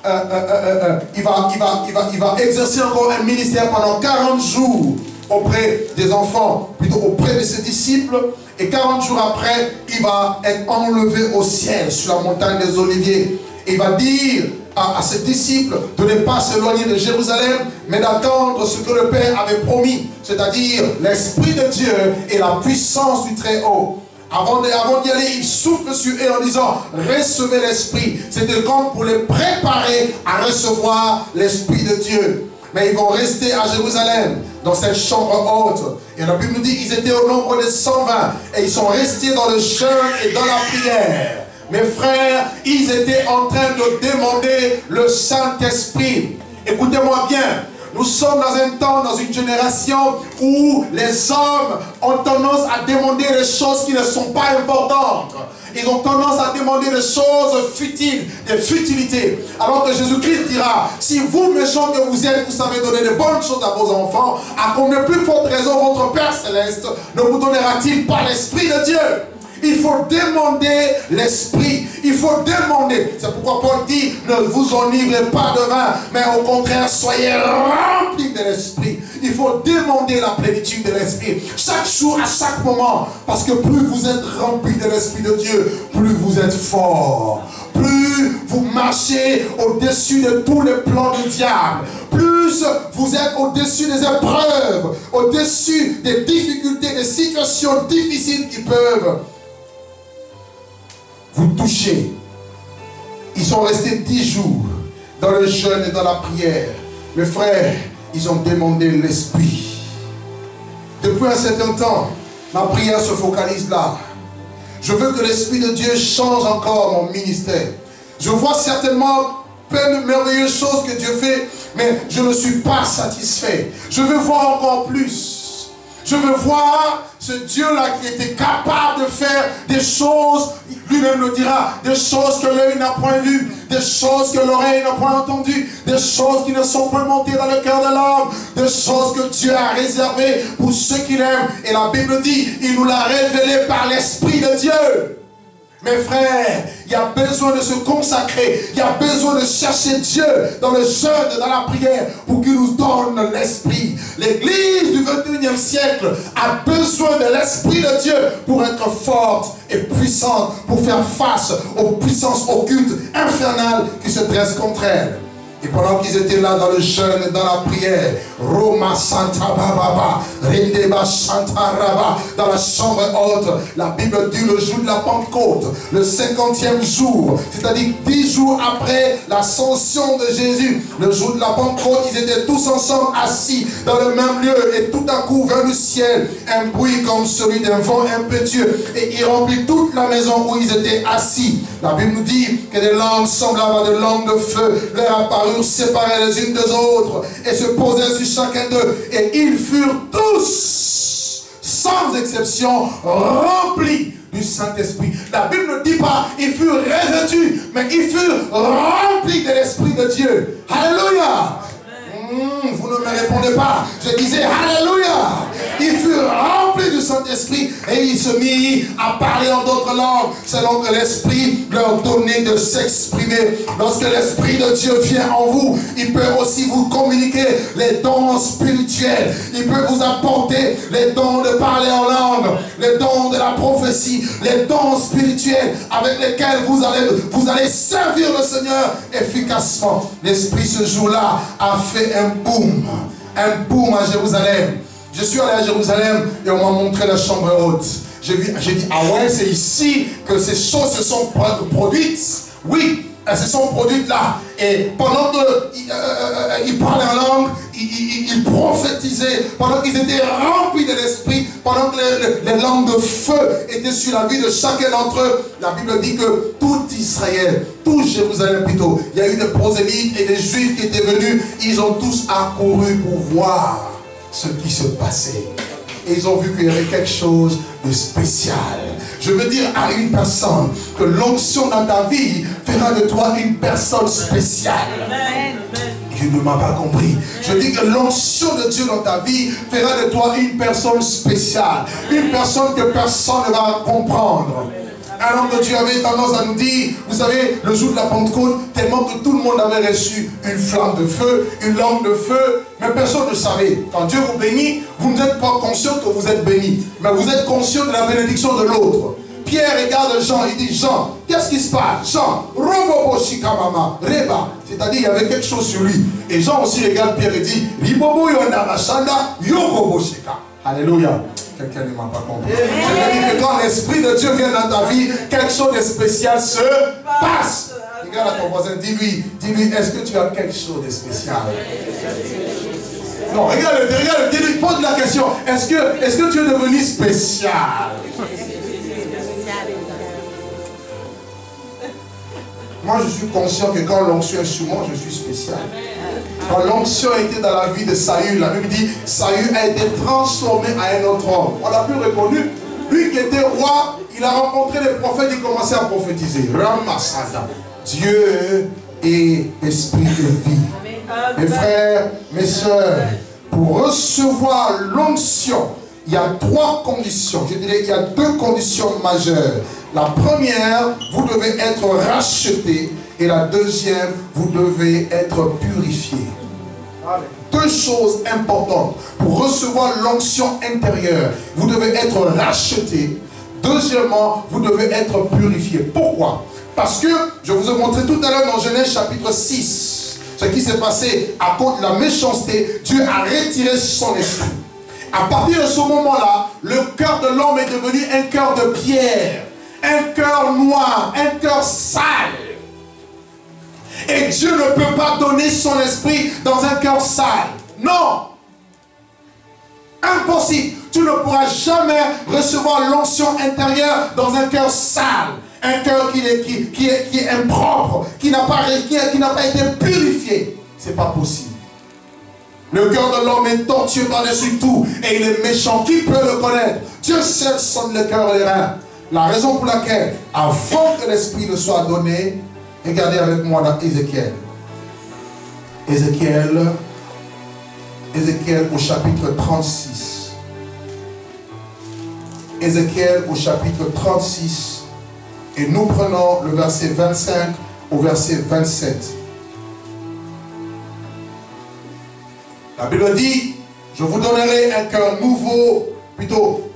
il va exercer encore un ministère pendant 40 jours auprès des enfants, plutôt auprès de ses disciples. Et 40 jours après, il va être enlevé au ciel sur la montagne des Oliviers. Et il va dire à ses disciples de ne pas s'éloigner de Jérusalem, mais d'attendre ce que le Père avait promis, c'est-à-dire l'Esprit de Dieu et la puissance du Très-Haut. Avant d'y aller, il souffle sur eux en disant, recevez l'Esprit. C'était comme pour les préparer à recevoir l'Esprit de Dieu. mais ils vont rester à Jérusalem, dans cette chambre haute. Et la Bible nous dit qu'ils étaient au nombre de 120. Et ils sont restés dans le jeûne et dans la prière. Mes frères, ils étaient en train de demander le Saint-Esprit. Écoutez-moi bien. Nous sommes dans un temps, dans une génération où les hommes ont tendance à demander des choses qui ne sont pas importantes. Ils ont tendance à demander des choses futiles, des futilités. Alors que Jésus-Christ dira, si vous, méchants que vous êtes, vous savez donner de bonnes choses à vos enfants, à combien plus forte raison votre Père Céleste ne vous donnera-t-il pas l'Esprit de Dieu? Il faut demander l'Esprit. Il faut demander. C'est pourquoi Paul dit, ne vous enivrez pas de vin, mais au contraire, soyez remplis de l'Esprit. Il faut demander la plénitude de l'Esprit. Chaque jour, à chaque moment. Parce que plus vous êtes remplis de l'Esprit de Dieu, plus vous êtes fort. Plus vous marchez au-dessus de tous les plans du diable. Plus vous êtes au-dessus des épreuves, au-dessus des difficultés, des situations difficiles qui peuvent vous toucher. Ils sont restés 10 jours dans le jeûne et dans la prière. Mes frères, ils ont demandé l'Esprit. Depuis un certain temps, ma prière se focalise là. Je veux que l'Esprit de Dieu change encore mon ministère. Je vois certainement plein de merveilleuses choses que Dieu fait, mais je ne suis pas satisfait. Je veux voir encore plus. Je veux voir ce Dieu-là qui était capable de faire des choses, lui-même le dira, des choses que l'œil n'a point vues, des choses que l'oreille n'a point entendues, des choses qui ne sont point montées dans le cœur de l'homme, des choses que Dieu a réservées pour ceux qu'il aime. Et la Bible dit, il nous l'a révélé par l'Esprit de Dieu. Mes frères, il y a besoin de se consacrer. Il y a besoin de chercher Dieu dans le jeûne et dans la prière pour qu'il nous donne l'Esprit. L'Église du 21e siècle a besoin de l'Esprit de Dieu pour être forte et puissante, pour faire face aux puissances occultes, infernales qui se dressent contre elle. Et pendant qu'ils étaient là dans le jeûne et dans la prière, Roma Santa Baba, Rendeba Santa Raba, dans la chambre haute, la Bible dit le jour de la Pentecôte, le 50e jour, c'est-à-dire 10 jours après l'ascension de Jésus, le jour de la Pentecôte, ils étaient tous ensemble assis dans le même lieu, et tout à coup vers le ciel, un bruit comme celui d'un vent impétueux, et il remplit toute la maison où ils étaient assis. La Bible nous dit que des langues semblables à des langues de feu leur apparurent séparés les unes des autres et se posaient sur chacun d'eux, et ils furent tous sans exception remplis du Saint-Esprit. La Bible ne dit pas ils furent revêtus, mais ils furent remplis de l'Esprit de Dieu. Alléluia. Vous ne me répondez pas. Je disais Alléluia. Ils furent remplis du Saint-Esprit et ils se mirent à parler en d'autres langues selon que l'Esprit leur donnait de s'exprimer. Lorsque l'Esprit de Dieu vient en vous, il peut aussi vous communiquer les dons spirituels. Il peut vous apporter les dons de parler en langue, les dons de la prophétie, les dons spirituels avec lesquels vous allez servir le Seigneur efficacement. L'Esprit ce jour-là a fait un boom à Jérusalem. Je suis allé à Jérusalem et on m'a montré la chambre haute. J'ai dit, ah ouais, c'est ici que ces choses se sont produites. Oui, elles se sont produites là. Et pendant qu'ils parlaient en langue, ils prophétisaient, pendant qu'ils étaient remplis de l'Esprit, pendant que les langues de feu étaient sur la vie de chacun d'entre eux, la Bible dit que tout Israël, tout Jérusalem plutôt, il y a eu des prosélytes et des Juifs qui étaient venus, ils ont tous accouru pour voir ce qui se passait. Et ils ont vu qu'il y avait quelque chose de spécial. Je veux dire à une personne que l'onction dans ta vie fera de toi une personne spéciale. Amen. Tu ne m'as pas compris. Je dis que l'onction de Dieu dans ta vie fera de toi une personne spéciale. Une personne que personne ne va comprendre. Alors que Dieu avait tendance à nous dire, vous savez, le jour de la Pentecôte, tellement que tout le monde avait reçu une flamme de feu, une langue de feu, mais personne ne savait. Quand Dieu vous bénit, vous n'êtes pas conscient que vous êtes béni, mais vous êtes conscient de la bénédiction de l'autre. Pierre regarde Jean, il dit, Jean, qu'est-ce qui se passe? Jean, Robobo Shikamama, Reba, c'est-à-dire il y avait quelque chose sur lui. Et Jean aussi regarde Pierre et dit, Ribobo Yonamashanda, Yokobo Shika. Alléluia. Quelqu'un ne m'a pas compris. Je veux dire que quand l'Esprit de Dieu vient dans ta vie, quelque chose de spécial se passe. Regarde à ton voisin, dis-lui, est-ce que tu as quelque chose de spécial? Non, regarde, Dieu lui pose la question. Est-ce que tu es devenu spécial? Moi, je suis conscient que quand l'onction est sur moi, je suis spécial. Quand l'onction était dans la vie de Saül, la Bible dit, Saül a été transformé en un autre homme. On l'a plus reconnu. Lui qui était roi, il a rencontré les prophètes, il commençait à prophétiser. Ramasada. Dieu est esprit de vie. Mes frères, mes soeurs, pour recevoir l'onction, il y a 3 conditions. Je dirais qu'il y a 2 conditions majeures. La première, vous devez être racheté. Et la deuxième, vous devez être purifié. 2 choses importantes. Pour recevoir l'onction intérieure, vous devez être racheté. Deuxièmement, vous devez être purifié. Pourquoi? Parce que, je vous ai montré tout à l'heure dans Genèse chapitre 6, ce qui s'est passé à cause de la méchanceté, Dieu a retiré son esprit. À partir de ce moment-là, le cœur de l'homme est devenu un cœur de pierre, un cœur noir, un cœur sale. Et Dieu ne peut pas donner son esprit dans un cœur sale. Non. Impossible. Tu ne pourras jamais recevoir l'onction intérieure dans un cœur sale. Un cœur qui est impropre, qui n'a pas été purifié. Ce n'est pas possible. Le cœur de l'homme est tortueux par-dessus tout. Et il est méchant. Qui peut le connaître? Dieu seul sonde le cœur et les reins. La raison pour laquelle, avant que l'esprit ne soit donné, regardez avec moi dans Ézéchiel. Ézéchiel au chapitre 36. Ézéchiel au chapitre 36. Et nous prenons le verset 25 au verset 27. La Bible dit, je vous donnerai un cœur nouveau, plutôt,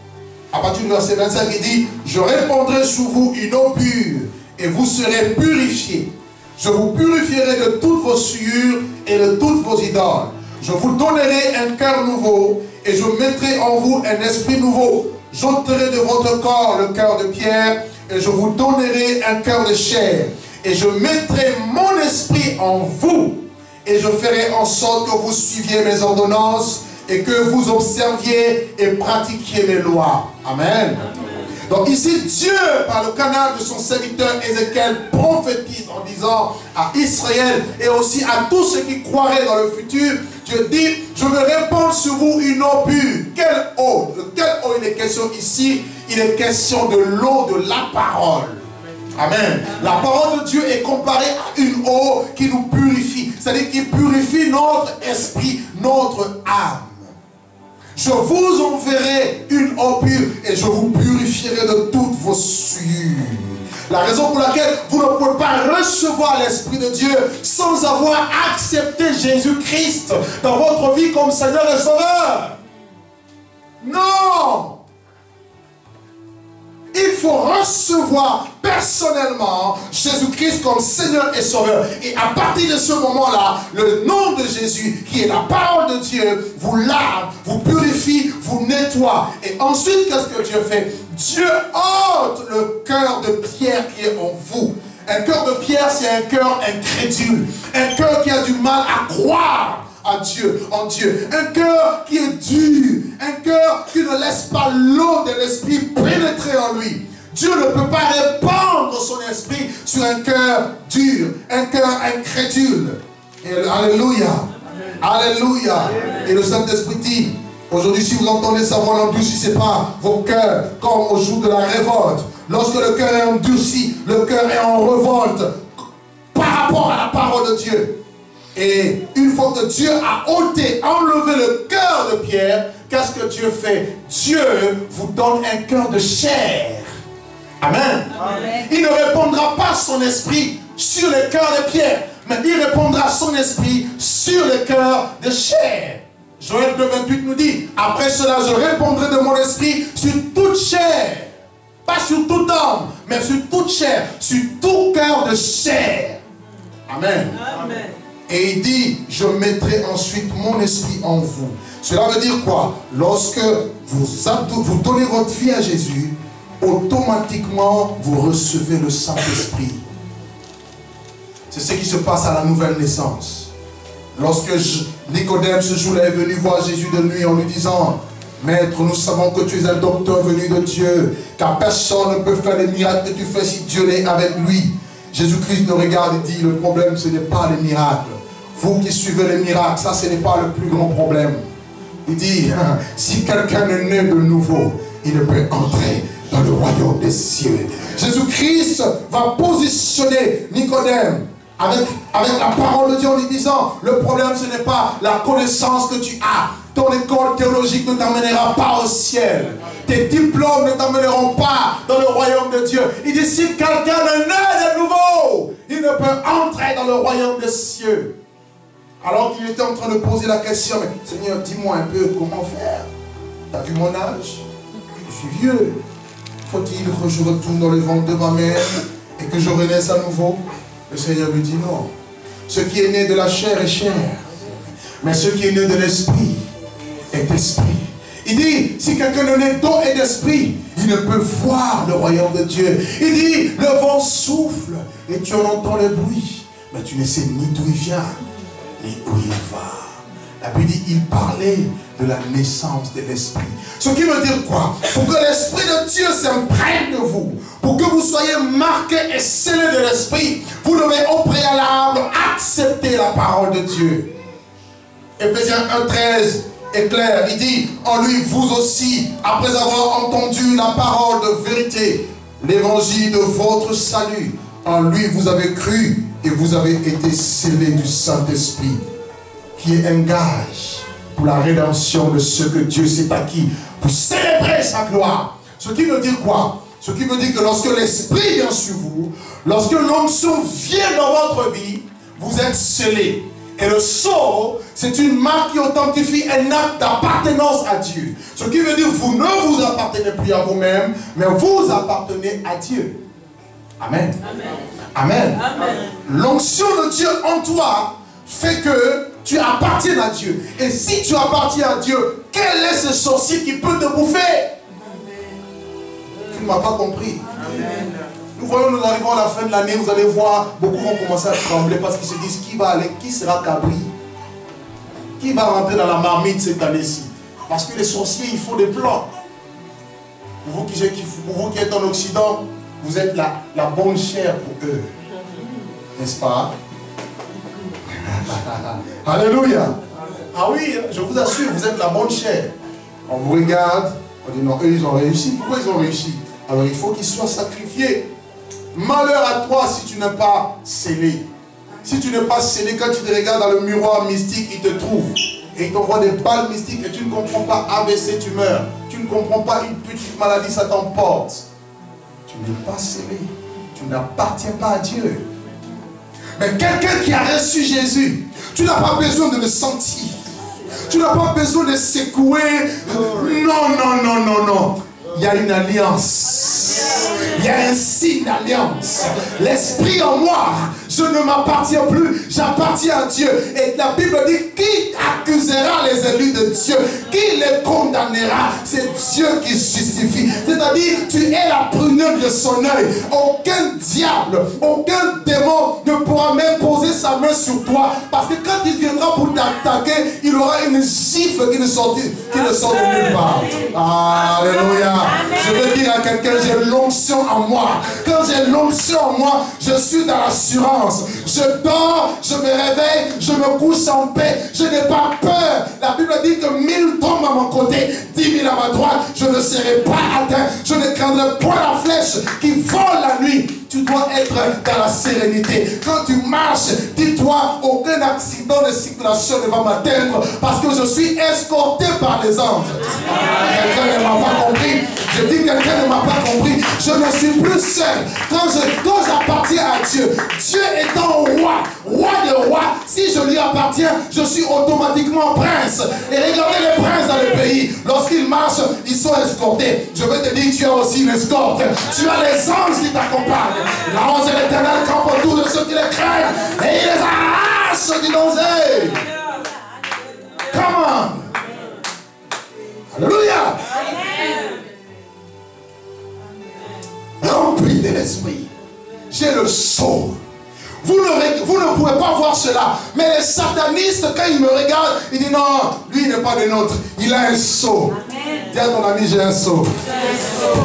à partir du verset 25, il dit, je répandrai sur vous une eau pure, et vous serez purifiés. Je vous purifierai de toutes vos souillures et de toutes vos idoles. Je vous donnerai un cœur nouveau, et je mettrai en vous un esprit nouveau. J'ôterai de votre corps le cœur de pierre, et je vous donnerai un cœur de chair. Et je mettrai mon esprit en vous, et je ferai en sorte que vous suiviez mes ordonnances, et que vous observiez et pratiquiez mes lois. Amen. Donc ici, Dieu, par le canal de son serviteur Ézéchiel, prophétise en disant à Israël et aussi à tous ceux qui croiraient dans le futur, Dieu dit, je vais répandre sur vous une eau pure. Quelle eau? De quelle eau il est question ici? Il est question de l'eau de la parole. Amen. La parole de Dieu est comparée à une eau qui nous purifie. C'est-à-dire qui purifie notre esprit, notre âme. Je vous enverrai une eau pure et je vous purifierai de toutes vos souillures. La raison pour laquelle vous ne pouvez pas recevoir l'Esprit de Dieu sans avoir accepté Jésus-Christ dans votre vie comme Seigneur et Sauveur. Non! Il faut recevoir personnellement Jésus-Christ comme Seigneur et Sauveur. Et à partir de ce moment-là, le nom de Jésus, qui est la parole de Dieu, vous lave, vous purifie, vous nettoie. Et ensuite, qu'est-ce que Dieu fait? Dieu ôte le cœur de pierre qui est en vous. Un cœur de pierre, c'est un cœur incrédule. Un cœur qui a du mal à croire à Dieu, en Dieu. Un cœur qui est dur. Un cœur qui ne laisse pas l'eau de l'esprit pénétrer en lui. Dieu ne peut pas répandre son esprit sur un cœur dur, un cœur incrédule. Et alléluia. Alléluia. Et le Saint-Esprit dit, aujourd'hui, si vous entendez sa voix, n'endurcissez pas vos cœurs comme au jour de la révolte. Lorsque le cœur est endurci, le cœur est en révolte par rapport à la parole de Dieu. Et une fois que Dieu a ôté, enlevé le cœur de pierre, qu'est-ce que Dieu fait? Dieu vous donne un cœur de chair. Amen. Amen. Il ne répandra pas son esprit sur le cœur de pierre, mais il répandra son esprit sur le cœur de chair. Joël 2,28 nous dit, après cela je répandrai de mon esprit sur toute chair. Pas sur toute âme, mais sur toute chair, sur tout cœur de chair. Amen. Amen. Et il dit, je mettrai ensuite mon esprit en vous. Cela veut dire quoi? Lorsque vous donnez votre vie à Jésus, automatiquement vous recevez le Saint-Esprit. C'est ce qui se passe à la nouvelle naissance. Lorsque Nicodème ce jour-là est venu voir Jésus de nuit en lui disant, Maître, nous savons que tu es un docteur venu de Dieu, car personne ne peut faire les miracles que tu fais si Dieu n'est avec lui. Jésus-Christ nous regarde et dit, le problème ce n'est pas les miracles. Vous qui suivez les miracles, ça ce n'est pas le plus grand problème. Il dit, si quelqu'un est né de nouveau, il ne peut entrer dans le royaume des cieux. Jésus-Christ va positionner Nicodème avec la parole de Dieu en lui disant, le problème ce n'est pas la connaissance que tu as. Ton école théologique ne t'emmènera pas au ciel. Tes diplômes ne t'emmèneront pas dans le royaume de Dieu. Il dit, si quelqu'un est né de nouveau, il ne peut entrer dans le royaume des cieux. Alors qu'il était en train de poser la question, mais Seigneur, dis-moi un peu comment faire. Tu as vu mon âge? Je suis vieux. Faut-il que je retourne dans le ventre de ma mère et que je renaisse à nouveau? Le Seigneur lui dit non. Ce qui est né de la chair est chair. Mais ce qui est né de l'esprit est esprit. Il dit, si quelqu'un est né d'eau et d'esprit, il ne peut voir le royaume de Dieu. Il dit, le vent souffle et tu en entends le bruit. Mais tu ne sais ni d'où il vient, ni où il va. La Bible dit, il parlait de la naissance de l'esprit. Ce qui veut dire quoi? Pour que l'esprit de Dieu s'imprègne de vous, pour que vous soyez marqués et scellés de l'esprit, vous devez au préalable accepter la parole de Dieu. Éphésiens 1:13 est clair, il dit, en lui vous aussi, après avoir entendu la parole de vérité, l'évangile de votre salut, en lui vous avez cru et vous avez été scellés du Saint-Esprit, qui est un gage pour la rédemption de ce que Dieu s'est acquis, pour célébrer sa gloire. Ce qui veut dire quoi? Ce qui veut dire que lorsque l'Esprit vient sur vous, lorsque l'onction vient dans votre vie, vous êtes scellés. Et le sceau, c'est une marque qui authentifie un acte d'appartenance à Dieu. Ce qui veut dire que vous ne vous appartenez plus à vous-même, mais vous appartenez à Dieu. Amen. Amen. Amen. L'onction de Dieu en toi fait que tu appartiens à Dieu. Et si tu appartiens à Dieu, quel est ce sorcier qui peut te bouffer? Tu ne m'as pas compris. Amen. Nous voyons, nous arrivons à la fin de l'année, vous allez voir, beaucoup vont commencer à trembler parce qu'ils se disent, qui va aller, qui sera cabri? Qui va rentrer dans la marmite cette année-ci? Parce que les sorciers, il faut des plans. Pour vous qui êtes en Occident, vous êtes la bonne chair pour eux. N'est-ce pas? Alléluia. Ah oui, je vous assure, vous êtes la bonne chair. On vous regarde, on dit non, eux ils ont réussi. Pourquoi ils ont réussi? Alors il faut qu'ils soient sacrifiés. Malheur à toi si tu n'es pas scellé. Si tu n'es pas scellé, quand tu te regardes dans le miroir mystique, il te trouve. Et il t'envoie des balles mystiques et tu ne comprends pas AVC, tu meurs. Tu ne comprends pas une petite maladie, ça t'emporte. Tu n'es pas scellé. Tu n'appartiens pas à Dieu. Mais quelqu'un qui a reçu Jésus, tu n'as pas besoin de le sentir. Tu n'as pas besoin de secouer. Non, non, non, non, non. Il y a une alliance. Il y a un signe d'alliance. L'esprit en moi, je ne m'appartiens plus, j'appartiens à Dieu. Et la Bible dit, qui accusera les élus de Dieu? Qui les condamnera? C'est Dieu qui justifie. C'est-à-dire, tu es la prunelle de son œil. Aucun diable, aucun démon ne pourra même poser sa main sur toi. Parce que quand il viendra pour t'attaquer, il aura une gifle qui ne sort de nulle part. Alléluia. Je veux dire à quelqu'un, j'ai l'onction en moi. Quand j'ai l'onction en moi, je suis dans l'assurance. Je dors, je me réveille, je me couche en paix. Je n'ai pas peur. La Bible dit que 1000 tombent à mon côté, 10 000 à ma droite. Je ne serai pas atteint. Je ne craindrai point la flèche qui vole la nuit. Tu dois être dans la sérénité. Quand tu marches, dis-toi, aucun accident de circulation ne va m'atteindre parce que je suis escorté par les anges. Quelqu'un ne m'a pas compris. Je dis quelqu'un ne m'a pas compris. Je ne suis plus seul. Quand j'appartiens à Dieu, Dieu étant roi, roi de rois, si je lui appartiens, je suis automatiquement prince. Et regardez les princes dans le pays. Lorsqu'ils marchent, ils sont escortés. Je veux te dire, tu as aussi une escorte. Tu as les anges qui t'accompagnent. L'ange de l'Éternel campe autour de ceux qui les craignent et il les arrache du danger. Come on. Alléluia. Rempli de l'esprit. J'ai le sceau. Vous ne pouvez pas voir cela. Mais les satanistes, quand ils me regardent, ils disent non, lui il n'est pas le nôtre. Il a un sceau. Dis à ton ami, j'ai un sceau.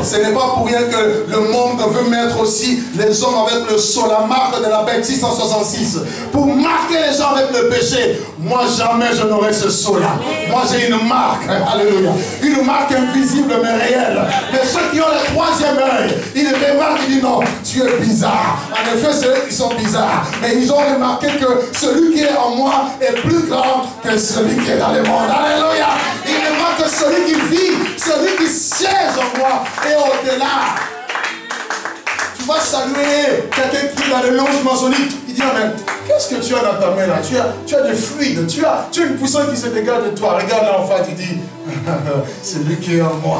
Ce n'est pas pour rien que le monde veut mettre aussi les hommes avec le sceau, la marque de la bête 666. Pour marquer les gens avec le péché. Moi jamais je n'aurai ce sceau-là. Moi j'ai une marque. Alléluia. Une marque invisible mais réelle. Mais ceux qui ont le troisième œil, ils remarquent, ils disent non, tu es bizarre. En effet, ceux qui sont bizarres. Mais ils ont remarqué que celui qui est en moi est plus grand que celui qui est dans le monde. Alléluia. Ils remarquent que celui qui vit, celui qui siège en moi est au-delà. Tu vas saluer quelqu'un qui est dans le longe maçonnique. Il dit, mais qu'est-ce que tu as dans ta main là? Tu as des fluides, tu as une puissance qui se dégage de toi. Regarde là en face, il dit, celui qui est en moi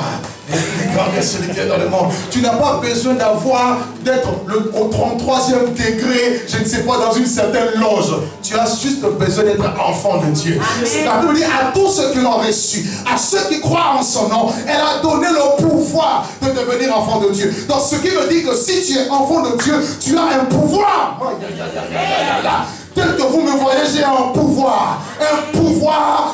est plus grand que celui qui est dans le monde. Tu n'as pas besoin d'être au 33e degré, je ne sais pas, dans une certaine loge. Tu as juste besoin d'être enfant de Dieu. La Bible dit à tous ceux qui l'ont reçu, à ceux qui croient en son nom, elle a donné le pouvoir de devenir enfant de Dieu. Donc ce qui veut dire que si tu es enfant de Dieu, tu as un pouvoir. Tel que vous me voyez, j'ai un pouvoir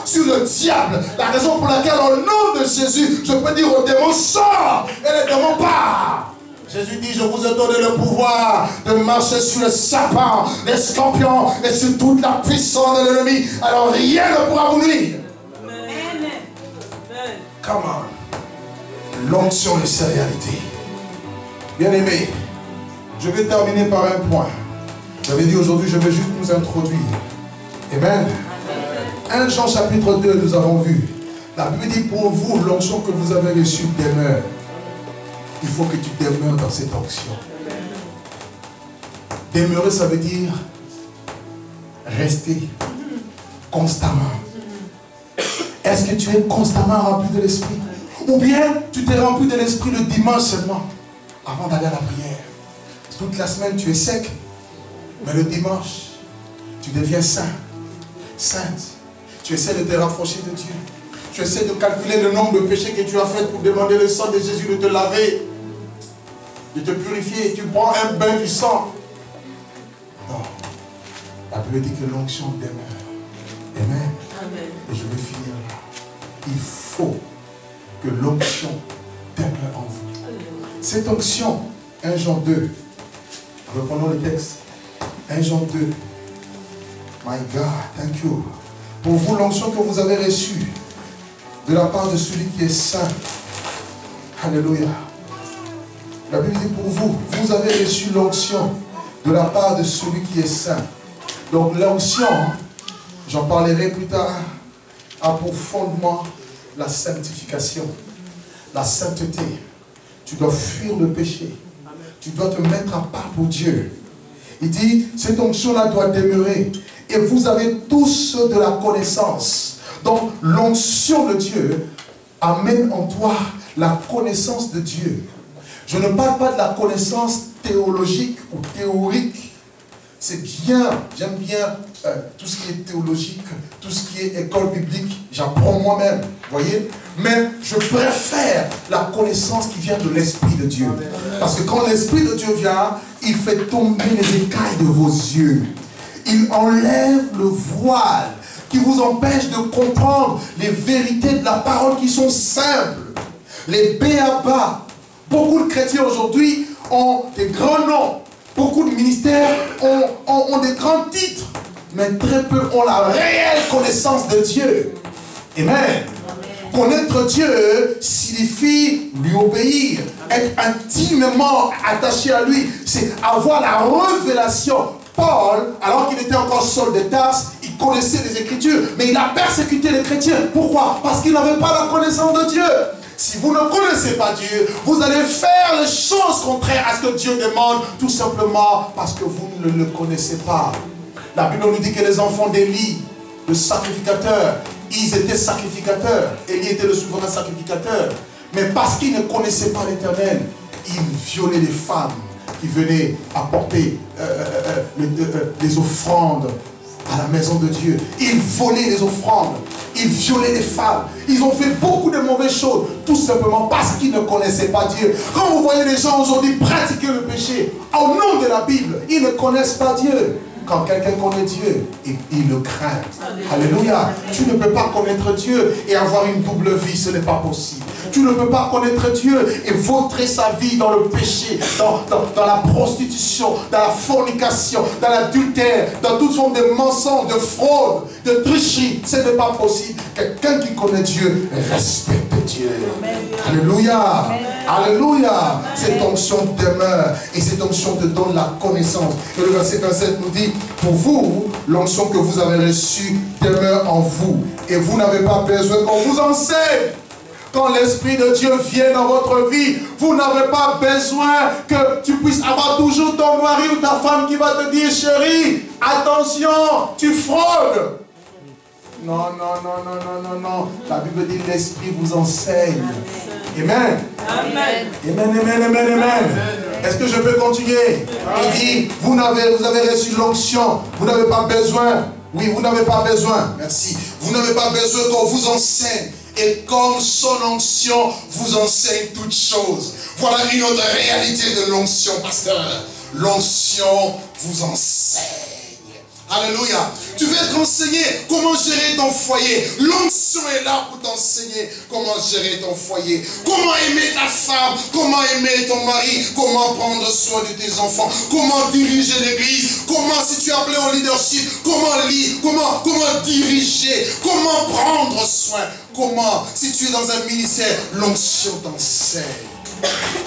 sur le diable. La raison pour laquelle au nom de Jésus, je peux dire aux démons, sors, et les démons partent. Jésus dit, je vous ai donné le pouvoir de marcher sur les serpents, les scorpions et sur toute la puissance de l'ennemi. Alors rien ne pourra vous nuire. Come on. L'onction de sa réalité. Bien aimé, je vais terminer par un point. J'avais dit aujourd'hui, je vais juste nous introduire. Amen. 1 Jean chapitre 2, nous avons vu. La Bible dit, pour vous, l'onction que vous avez reçue demeure. Il faut que tu demeures dans cette onction. Demeurer, ça veut dire rester constamment. Est-ce que tu es constamment rempli de l'esprit? Ou bien tu t'es rempli de l'esprit le dimanche seulement, avant d'aller à la prière? Toute la semaine, tu es sec. Mais le dimanche, tu deviens saint, sainte. Tu essaies de te rapprocher de Dieu. Tu essaies de calculer le nombre de péchés que tu as fait pour demander le sang de Jésus de te laver, de te purifier. Tu prends un bain du sang. Non. La Bible dit que l'onction demeure. Amen. Amen. Et je vais finir là. Il faut que l'onction demeure en vous. Cette onction, 1 Jean 2. Reprenons le texte. 1 Jean 2. My God, thank you. Pour vous, l'onction que vous avez reçue de la part de celui qui est saint. Alléluia. La Bible dit pour vous, vous avez reçu l'onction de la part de celui qui est saint. Donc l'onction, j'en parlerai plus tard, a pour fondement la sanctification, la sainteté. Tu dois fuir le péché. Tu dois te mettre à part pour Dieu. Il dit, cette onction-là doit demeurer. Et vous avez tous de la connaissance. Donc, l'onction de Dieu amène en toi la connaissance de Dieu. Je ne parle pas de la connaissance théologique ou théorique. C'est bien, j'aime bien tout ce qui est théologique, tout ce qui est école biblique. J'apprends moi-même, voyez. Mais je préfère la connaissance qui vient de l'Esprit de Dieu. Parce que quand l'Esprit de Dieu vient, il fait tomber les écailles de vos yeux. Il enlève le voile qui vous empêche de comprendre les vérités de la parole qui sont simples. Les béabas. Beaucoup de chrétiens aujourd'hui ont des grands noms. Beaucoup de ministères ont des grands titres. Mais très peu ont la réelle connaissance de Dieu. Amen. Connaître Dieu signifie lui obéir. Être intimement attaché à lui. C'est avoir la révélation. Paul, alors qu'il était encore Saul de Tarse, il connaissait les Écritures, mais il a persécuté les chrétiens. Pourquoi? Parce qu'il n'avait pas la connaissance de Dieu. Si vous ne connaissez pas Dieu, vous allez faire les choses contraires à ce que Dieu demande, tout simplement parce que vous ne le connaissez pas. La Bible nous dit que les enfants d'Élie, le sacrificateur, ils étaient sacrificateurs. Élie était le souverain sacrificateur. Mais parce qu'ils ne connaissaient pas l'Éternel, ils violaient les femmes qui venaient apporter les offrandes à la maison de Dieu. Ils volaient les offrandes. Ils violaient les femmes. Ils ont fait beaucoup de mauvaises choses. Tout simplement parce qu'ils ne connaissaient pas Dieu. Quand vous voyez les gens aujourd'hui pratiquer le péché, au nom de la Bible, ils ne connaissent pas Dieu. Quand quelqu'un connaît Dieu, il le craint. Alléluia. Tu ne peux pas connaître Dieu et avoir une double vie, ce n'est pas possible. Tu ne peux pas connaître Dieu et vautrer sa vie dans le péché, dans la prostitution, dans la fornication, dans l'adultère, dans toute forme de mensonge, de fraude, de tricherie. Ce n'est pas possible. Quelqu'un qui connaît Dieu respecte Dieu. Alléluia. Alléluia. Cette onction demeure et cette onction te donne la connaissance. Et le verset 27 nous dit, pour vous, l'onction que vous avez reçue demeure en vous et vous n'avez pas besoin qu'on vous enseigne. Quand l'Esprit de Dieu vient dans votre vie, vous n'avez pas besoin que tu puisses avoir toujours ton mari ou ta femme qui va te dire, chérie, attention, tu fraudes. Non, non, non, non, non, non, non. La Bible dit, l'Esprit vous enseigne. Amen. Amen. Amen, amen, amen, amen. Est-ce que je peux continuer? Il dit, vous avez reçu l'onction, vous n'avez pas besoin. Oui, vous n'avez pas besoin. Merci. Vous n'avez pas besoin qu'on vous enseigne. Et comme son onction vous enseigne toutes choses. Voilà une autre réalité de l'onction, pasteur. L'onction vous enseigne. Alléluia. Tu veux être enseigné comment gérer ton foyer. L'onction est là pour t'enseigner comment gérer ton foyer. Comment aimer ta femme. Comment aimer ton mari. Comment prendre soin de tes enfants. Comment diriger l'église. Comment, si tu es appelé au leadership, comment lire. Comment diriger. Comment prendre soin. Comment, si tu es dans un ministère, l'onction t'enseigne.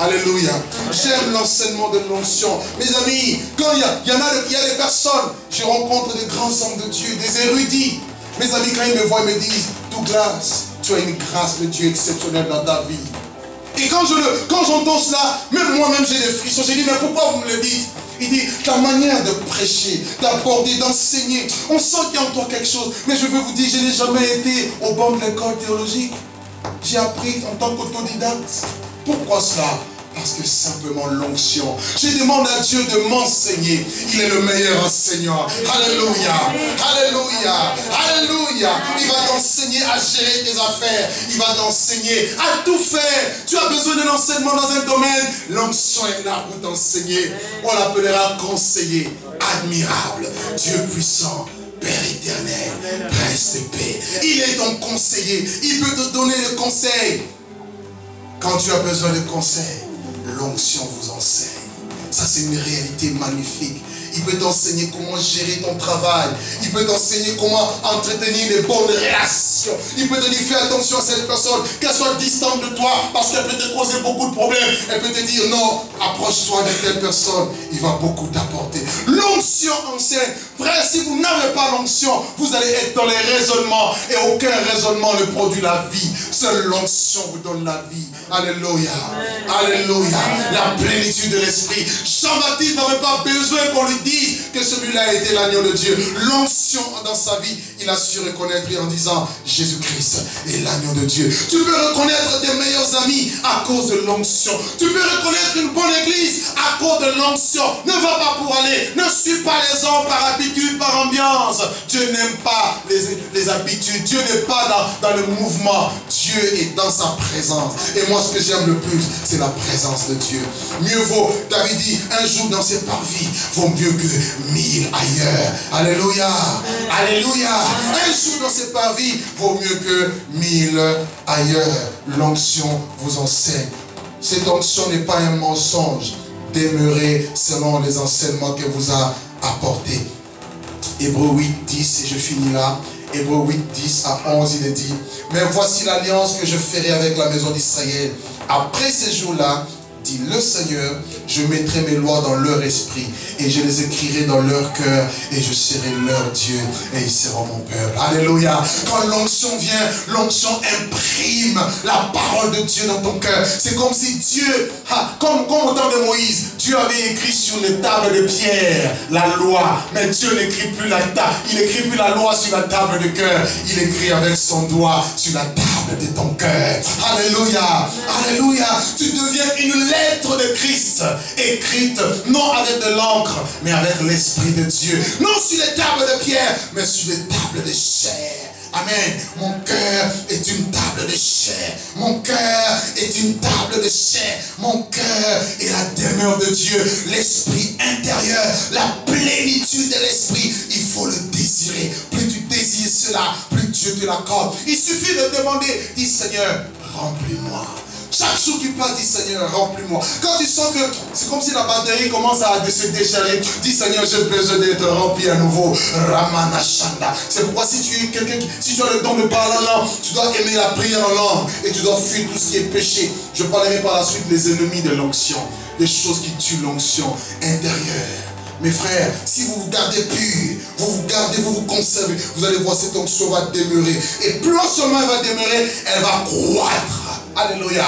Alléluia. J'aime l'enseignement de l'onction. Mes amis, quand il y a des personnes, je rencontre des grands hommes de Dieu, des érudits. Mes amis, quand ils me voient, ils me disent, Douglas, tu as une grâce de Dieu exceptionnelle dans ta vie. Et quand j'entends cela, même moi-même j'ai des frissons. J'ai dit, mais pourquoi vous me le dites? Il dit, ta manière de prêcher, d'aborder, d'enseigner, on sent qu'il y a en toi quelque chose. Mais je veux vous dire, je n'ai jamais été au banc de l'école théologique. J'ai appris en tant qu'autodidacte. Pourquoi cela? Parce que simplement l'onction. Je demande à Dieu de m'enseigner. Il est le meilleur enseignant. Alléluia. Alléluia. Alléluia. Il va t'enseigner à gérer tes affaires. Il va t'enseigner à tout faire. Tu as besoin d'un enseignement dans un domaine. L'onction est là pour t'enseigner. On l'appellera conseiller. Admirable. Dieu puissant. Père éternel. Prince de paix. Il est ton conseiller. Il peut te donner le conseil. Quand tu as besoin de conseils, l'onction vous enseigne. Ça, c'est une réalité magnifique. Il peut t'enseigner comment gérer ton travail. Il peut t'enseigner comment entretenir les bonnes relations. Il peut te dire, fais attention à cette personne, qu'elle soit distante de toi, parce qu'elle peut te causer beaucoup de problèmes. Elle peut te dire, non, approche-toi de telle personne. Il va beaucoup t'apporter. L'onction enseigne. Frère, si vous n'avez pas l'onction, vous allez être dans les raisonnements. Et aucun raisonnement ne produit la vie. Seule l'onction vous donne la vie. Alléluia. Alléluia. La plénitude de l'esprit. Jean-Baptiste n'avait pas besoin qu'on lui dise que celui-là était l'agneau de Dieu. L'onction dans sa vie, il a su reconnaître en disant Jésus-Christ est l'agneau de Dieu. Tu peux reconnaître tes meilleurs amis à cause de l'onction. Tu peux reconnaître une bonne église à cause de l'onction. Ne va pas pour aller. Ne suis pas les hommes par habitude, par ambiance. Dieu n'aime pas les habitudes. Dieu n'est pas dans le mouvement. Dieu est dans sa présence. Et moi, ce que j'aime le plus, c'est la présence de Dieu. Mieux vaut, David dit, un jour dans ses parvis vaut mieux que 1000 ailleurs. Alléluia. Alléluia. Un jour dans ses parvis vaut mieux que 1000 ailleurs. L'onction vous enseigne. Cette onction n'est pas un mensonge. Demeurez selon les enseignements qu'elle vous a apportés. Hébreux 8, 10, et je finis là. Hébreux 8, 10 à 11, il est dit, mais voici l'alliance que je ferai avec la maison d'Israël. Après ces jours-là, dit le Seigneur, je mettrai mes lois dans leur esprit et je les écrirai dans leur cœur et je serai leur Dieu et ils seront mon peuple. Alléluia. Quand l'onction vient, l'onction imprime la parole de Dieu dans ton cœur. C'est comme si Dieu, comme au temps de Moïse, Dieu avait écrit sur les tables de pierre la loi, mais Dieu n'écrit plus la table. Il n'écrit plus la loi sur la table de cœur. Il écrit avec son doigt sur la table de ton cœur. Alléluia. Alléluia. Tu deviens une lettre de Christ, écrite non avec de l'encre, mais avec l'Esprit de Dieu. Non sur les tables de pierre, mais sur les tables de chair. Amen. Mon cœur est une table de chair. Mon cœur est une table de chair. Mon cœur est la demeure de Dieu. L'esprit intérieur, la plénitude de l'esprit. Il faut le désirer. Plus tu désires cela, plus Dieu te l'accorde. Il suffit de demander, dis Seigneur, remplis-moi. Chaque jour tu parles, dis Seigneur, remplis-moi. Quand tu sens que c'est comme si la batterie commence à se décharger, dis Seigneur, j'ai besoin d'être rempli à nouveau. Ramana Shanda. C'est pourquoi si tu es quelqu'un, si tu as le don de parler en langue, tu dois aimer la prière en langue et tu dois fuir tout ce qui est péché. Je parlerai par la suite des ennemis de l'onction, des choses qui tuent l'onction intérieure. Mes frères, si vous vous gardez pur, vous vous gardez, vous vous conservez, vous allez voir cette onction va demeurer. Et plus seulement elle va demeurer, elle va croître. Alléluia.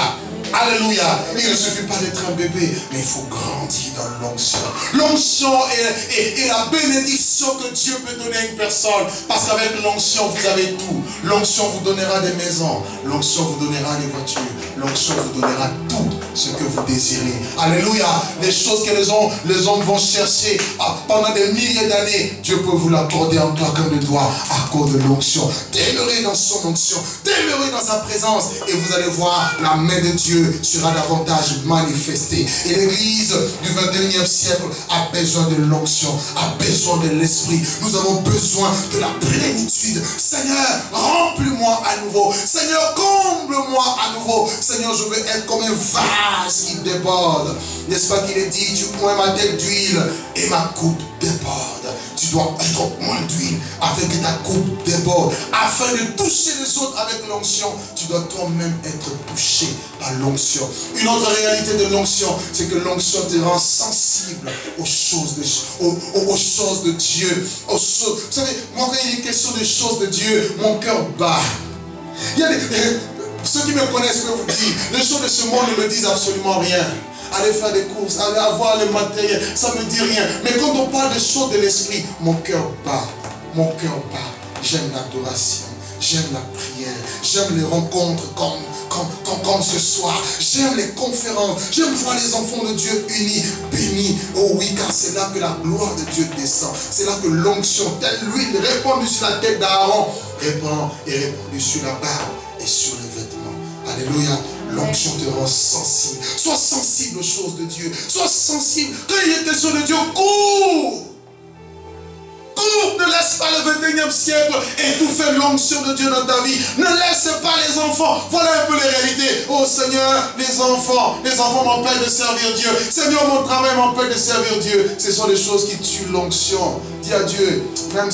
Alléluia. Il ne suffit pas d'être un bébé, mais il faut grandir dans l'onction. L'onction est la bénédiction que Dieu peut donner à une personne. Parce qu'avec l'onction, vous avez tout. L'onction vous donnera des maisons. L'onction vous donnera des voitures. L'onction vous donnera tout ce que vous désirez. Alléluia. Les choses que les hommes vont chercher pendant des milliers d'années, Dieu peut vous l'accorder en claquant de doigts à cause de l'onction. Demeurez dans son onction. Demeurez dans sa présence. Et vous allez voir la main de Dieu sera davantage manifestée. Et l'église du 21e siècle a besoin de l'onction, a besoin de l'esprit. Nous avons besoin de la plénitude. Seigneur, remplis-moi à nouveau. Seigneur, comble-moi à nouveau. Seigneur, je veux être comme un vase qui déborde. N'est-ce pas qu'il est dit, tu oins ma tête d'huile et ma coupe déborde. Tu dois être moins d'huile afin que ta coupe déborde. Afin de toucher les autres avec l'onction, tu dois toi-même être touché par l'onction. Une autre réalité de l'onction, c'est que l'onction te rend sensible aux choses de Dieu. Vous savez, moi quand il est question des choses de Dieu, mon cœur bat. Il y a ceux qui me connaissent peuvent vous dire, les choses de ce monde ne me disent absolument rien. Aller faire des courses, aller avoir le matériel, ça ne me dit rien. Mais quand on parle des choses de l'esprit, mon cœur bat. Mon cœur bat. J'aime l'adoration, j'aime la prière, j'aime les rencontres comme ce soir. J'aime les conférences, j'aime voir les enfants de Dieu unis, bénis. Oh oui, car c'est là que la gloire de Dieu descend. C'est là que l'onction, telle l'huile répandue sur la tête d'Aaron, répand et répandue sur la barbe et sur les vêtements. Alléluia. L'onction te rend sensible. Sois sensible aux choses de Dieu. Sois sensible. Quand il est question de Dieu, cours. Cours, ne laisse pas le 21e siècle étouffer l'onction de Dieu dans ta vie. Ne laisse pas les enfants. Voilà un peu les réalités. Oh Seigneur, les enfants m'empêchent de servir Dieu. Seigneur, mon travail m'empêche de servir Dieu. Ce sont des choses qui tuent l'onction. Dis à Dieu, même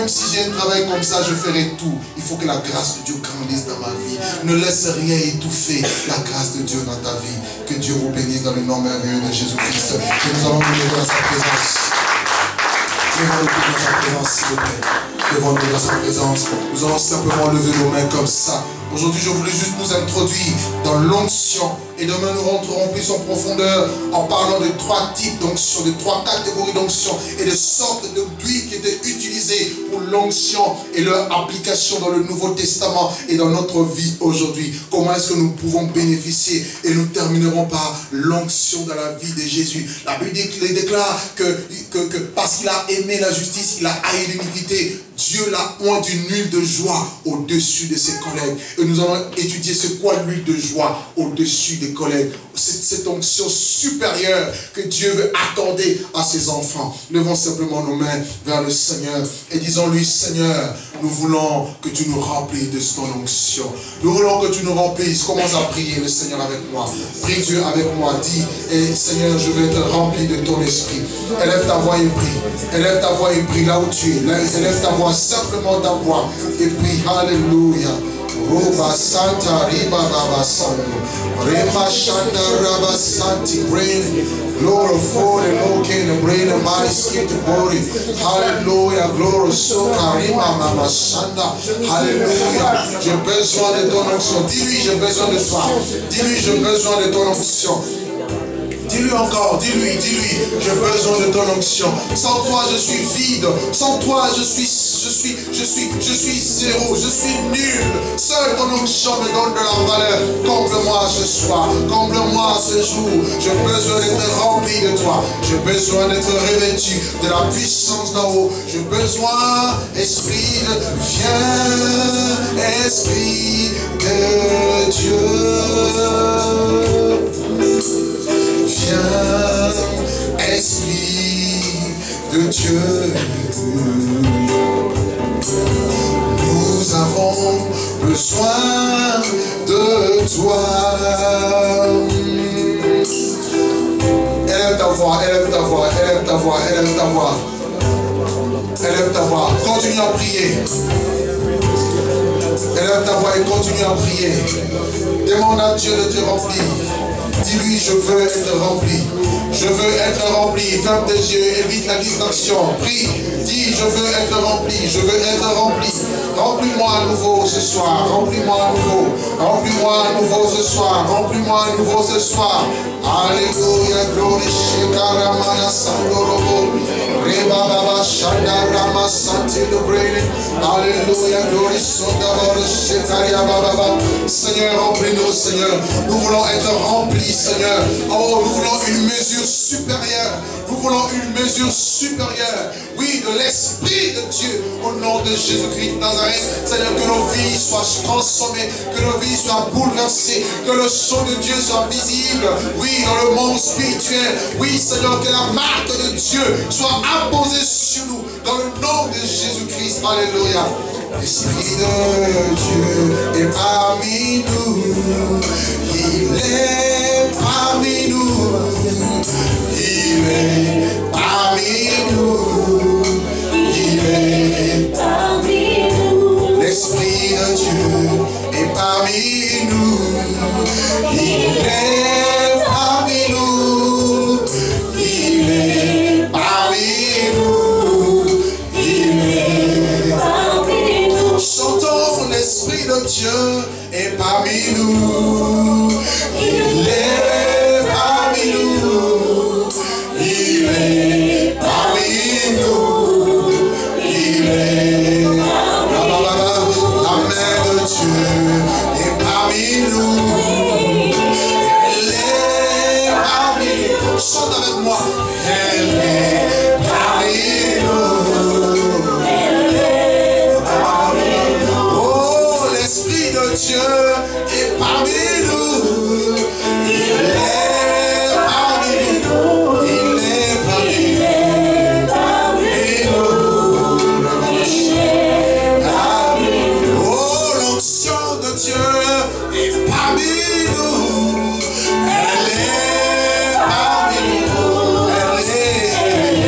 si j'ai un travail comme ça, je ferai tout. Il faut que la grâce de Dieu grandisse dans ma vie. Ne laisse rien étouffer la grâce de Dieu dans ta vie. Que Dieu vous bénisse dans le nom merveilleux de Jésus-Christ. Et nous allons nous lever dans sa présence. Devons-nous dans sa présence, s'il vous plaît. Devons-nous dans sa présence. Nous allons simplement lever nos mains comme ça. Aujourd'hui, je voulais juste nous introduire dans l'onction. Et demain, nous rentrerons plus en profondeur en parlant de 3 types d'onction, de 3 catégories d'onction et de sortes d'huiles qui étaient utilisées pour l'onction et leur application dans le Nouveau Testament et dans notre vie aujourd'hui. Comment est-ce que nous pouvons bénéficier? Et nous terminerons par l'onction dans la vie de Jésus. La Bible déclare que parce qu'il a aimé la justice, il a haï l'iniquité. Dieu l'a oint d'une huile de joie au-dessus de ses collègues. Et nous allons étudier c'est quoi l'huile de joie au-dessus des collègues. C'est cette onction supérieure que Dieu veut accorder à ses enfants. Levons simplement nos mains vers le Seigneur et disons-lui, Seigneur, nous voulons que tu nous remplisses de ton onction. Nous voulons que tu nous remplisses. Commence à prier le Seigneur avec moi. Prie Dieu avec moi. Dis, Seigneur, je veux être rempli de ton esprit. Élève ta voix et prie. Élève ta voix et prie là où tu es. Élève ta voix, simplement ta voix. Et prie, alléluia. Roba Santa Riba Baba Sando Rema Shanda Rabba Santi Brain Glory for the Loki the brain the body skip the body. Hallelujah, glory Soka Rima Mama Shanda. Hallelujah. J'ai besoin de ton onction. Dis-lui, j'ai besoin de toi. Dis-lui, j'ai besoin de ton onction. Dis-lui encore, dis-lui, j'ai besoin de ton onction. Sans toi, je suis vide. Sans toi, je suis je suis zéro, je suis nul. Seul ton onction me donne de la valeur. Comble-moi ce soir, comble-moi ce jour. J'ai besoin d'être rempli de toi. J'ai besoin d'être revêtu de la puissance d'en haut. J'ai besoin, Esprit de... Viens, Esprit de Dieu. Viens, Esprit de Dieu. Nous avons besoin de toi. Élève ta voix, élève ta voix, élève ta voix, élève ta voix. Élève ta voix, continue à prier. Élève ta voix et continue à prier. Demande à Dieu de te remplir. Dis-lui, je veux être rempli. Je veux être rempli. Ferme tes yeux, évite la distraction. Prie, dis, je veux être rempli. Je veux être rempli. Remplis-moi à nouveau ce soir. Remplis-moi à nouveau. Remplis-moi à nouveau ce soir. Remplis-moi à nouveau ce soir. Alléluia, glory, Shekaramaya Sandorobo. Reba Baba Shandarama Santilubrene. Alléluia, glory, Sondabor, Shekaria Baba. Seigneur, remplis-nous, Seigneur. Nous voulons être remplis, Seigneur. Oh, nous voulons une mesure supérieure. Nous voulons une mesure supérieure. Oui, de l'Esprit de Dieu. Au nom de Jésus-Christ de Nazareth. Seigneur, que nos vies soient transformées. Que nos vies soient bouleversées. Que le son de Dieu soit visible. Oui, dans le monde spirituel. Oui, Seigneur, que la marque de Dieu soit apposée sur nous. Dans le nom de Jésus-Christ. Alléluia. L'Esprit de Dieu est parmi nous. Il est parmi nous. Il est parmi nous. Il est parmi nous. L'Esprit de Dieu est parmi nous. Il est parmi nous. Il est parmi nous. Il est parmi nous. Chantons, l'Esprit de Dieu est parmi nous. Il est parmi nous. Il est parmi nous. Il est la main de Dieu est parmi nous. Elle est parmi nous. Chante avec moi. Elle est parmi nous. Elle est parmi nous. Oh, l'Esprit de Dieu est parmi nous. Il est parmi nous. Il est parmi nous. Il est parmi nous. Oh, l'onction de Dieu est parmi nous. Elle est parmi nous. Elle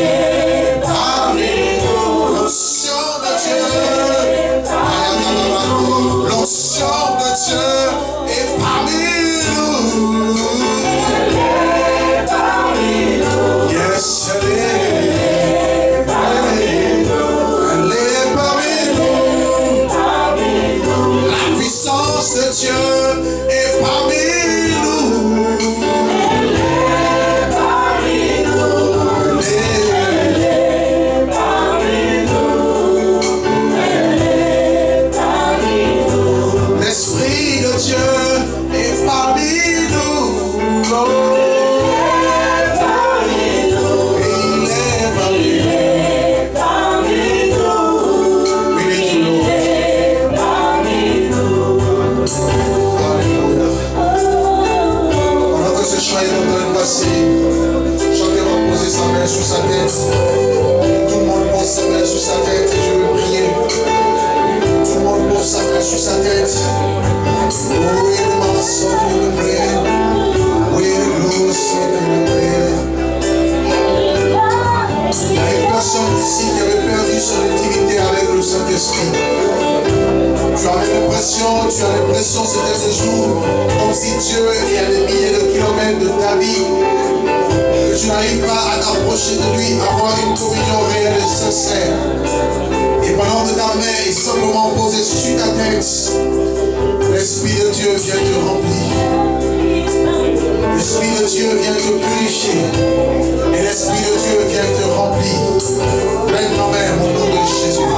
est parmi nous. L'onction de Dieu. L'onction de Dieu est parmi nous. Elle est parmi nous. Yes, elle est parmi nous. Elle est parmi nous. La puissance de Dieu est parmi nous. Elle est parmi nous. Elle est parmi nous. Elle est parmi nous. L'Esprit de Dieu est parmi nous. Oh. Il est parmi nous. Il est parmi nous. Il est parmi nous. Alléluia. Pendant que ce chant est en train de passer, chacun va poser sa main sur sa tête. Tout le monde pose sa main sur sa tête et je veux prier. Tout le monde pose sa main sur sa tête. Oh, il m'a sorti de prière. Oui, l'eau sorti de prière. Il y a une personne ici qui avait perdu son intimité avec le Saint-Esprit. Tu as l'impression ces derniers jours, comme si Dieu est à des milliers de kilomètres de ta vie, que tu n'arrives pas à t'approcher de lui, avoir une communion réelle et sincère. Et pendant que ta main est simplement posée sur ta tête, l'Esprit de Dieu vient te remplir. L'Esprit de Dieu vient te purifier. Et l'Esprit de Dieu vient te remplir. Prends ma main au nom de Jésus.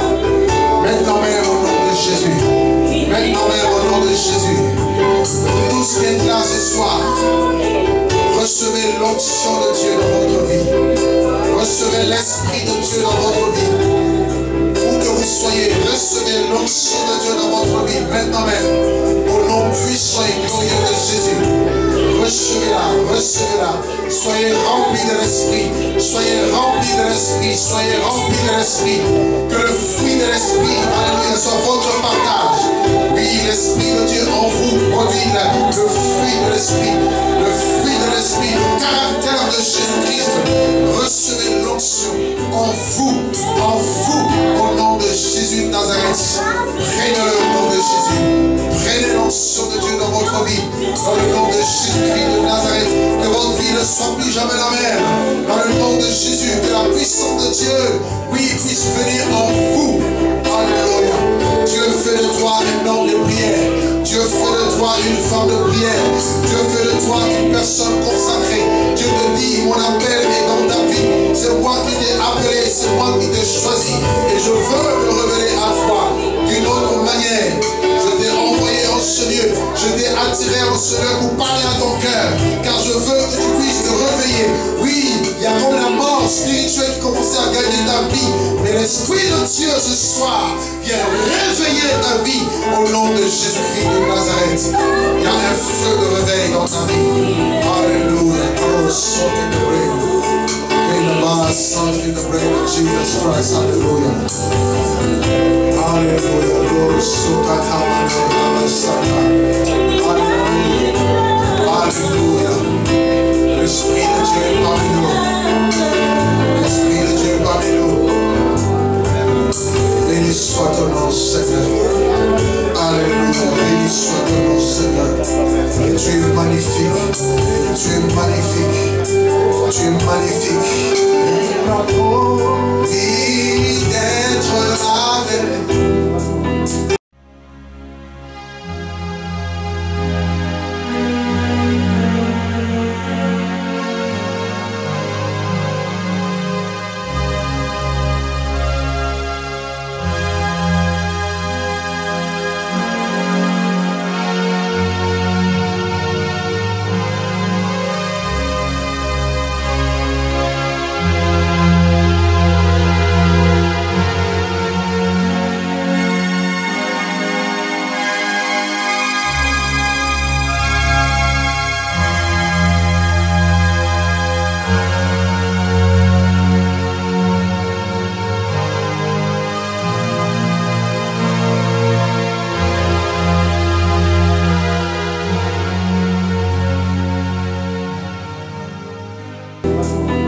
qui êtes là ce soir, recevez l'onction de Dieu dans votre vie. Recevez l'Esprit de Dieu dans votre vie. Où que vous soyez, recevez l'onction de Dieu dans votre vie, maintenant même, au nom puissant et glorieux de Jésus. Recevez-la, recevez-la. Soyez remplis de l'Esprit, soyez remplis de l'Esprit, soyez remplis de l'Esprit. Que le fruit de l'Esprit, alléluia, soit votre partage. Oui, l'Esprit de Dieu en vous produit le fruit de l'Esprit, le fruit de l'Esprit, le caractère de Jésus-Christ. Recevez l'onction en vous, au nom de Jésus de Nazareth. Prenez-le au nom de Jésus. Prenez l'onction de Dieu dans votre vie, dans le nom de Jésus-Christ de Nazareth. Que votre vie ne soit plus jamais la même. Dans le nom de Jésus, que la puissance de Dieu, oui, puisse venir en vous. Alléluia. Dieu fait de toi un homme de prière. Dieu fait de toi une femme de prière. Dieu fait de toi une personne consacrée. Dieu te dit, mon appel est dans ta vie. C'est moi qui t'ai appelé, c'est moi qui t'ai choisi. Et je veux me révéler à toi d'une autre manière. Je t'ai envoyé en ce lieu. Je t'ai attiré en ce lieu pour parler à ton cœur. Car je veux que tu puisses te réveiller. Oui, il y a comme la mort spirituelle qui commençait à gagner ta vie. Mais l'Esprit de Dieu ce soir vient réveiller ta vie au nom de Jésus-Christ de Nazareth. Il y a un feu de réveil dans ta vie. Alléluia. Oh, something to bring. In the bar, something to bring of Jesus Christ. Hallelujah. Hallelujah. Lord, so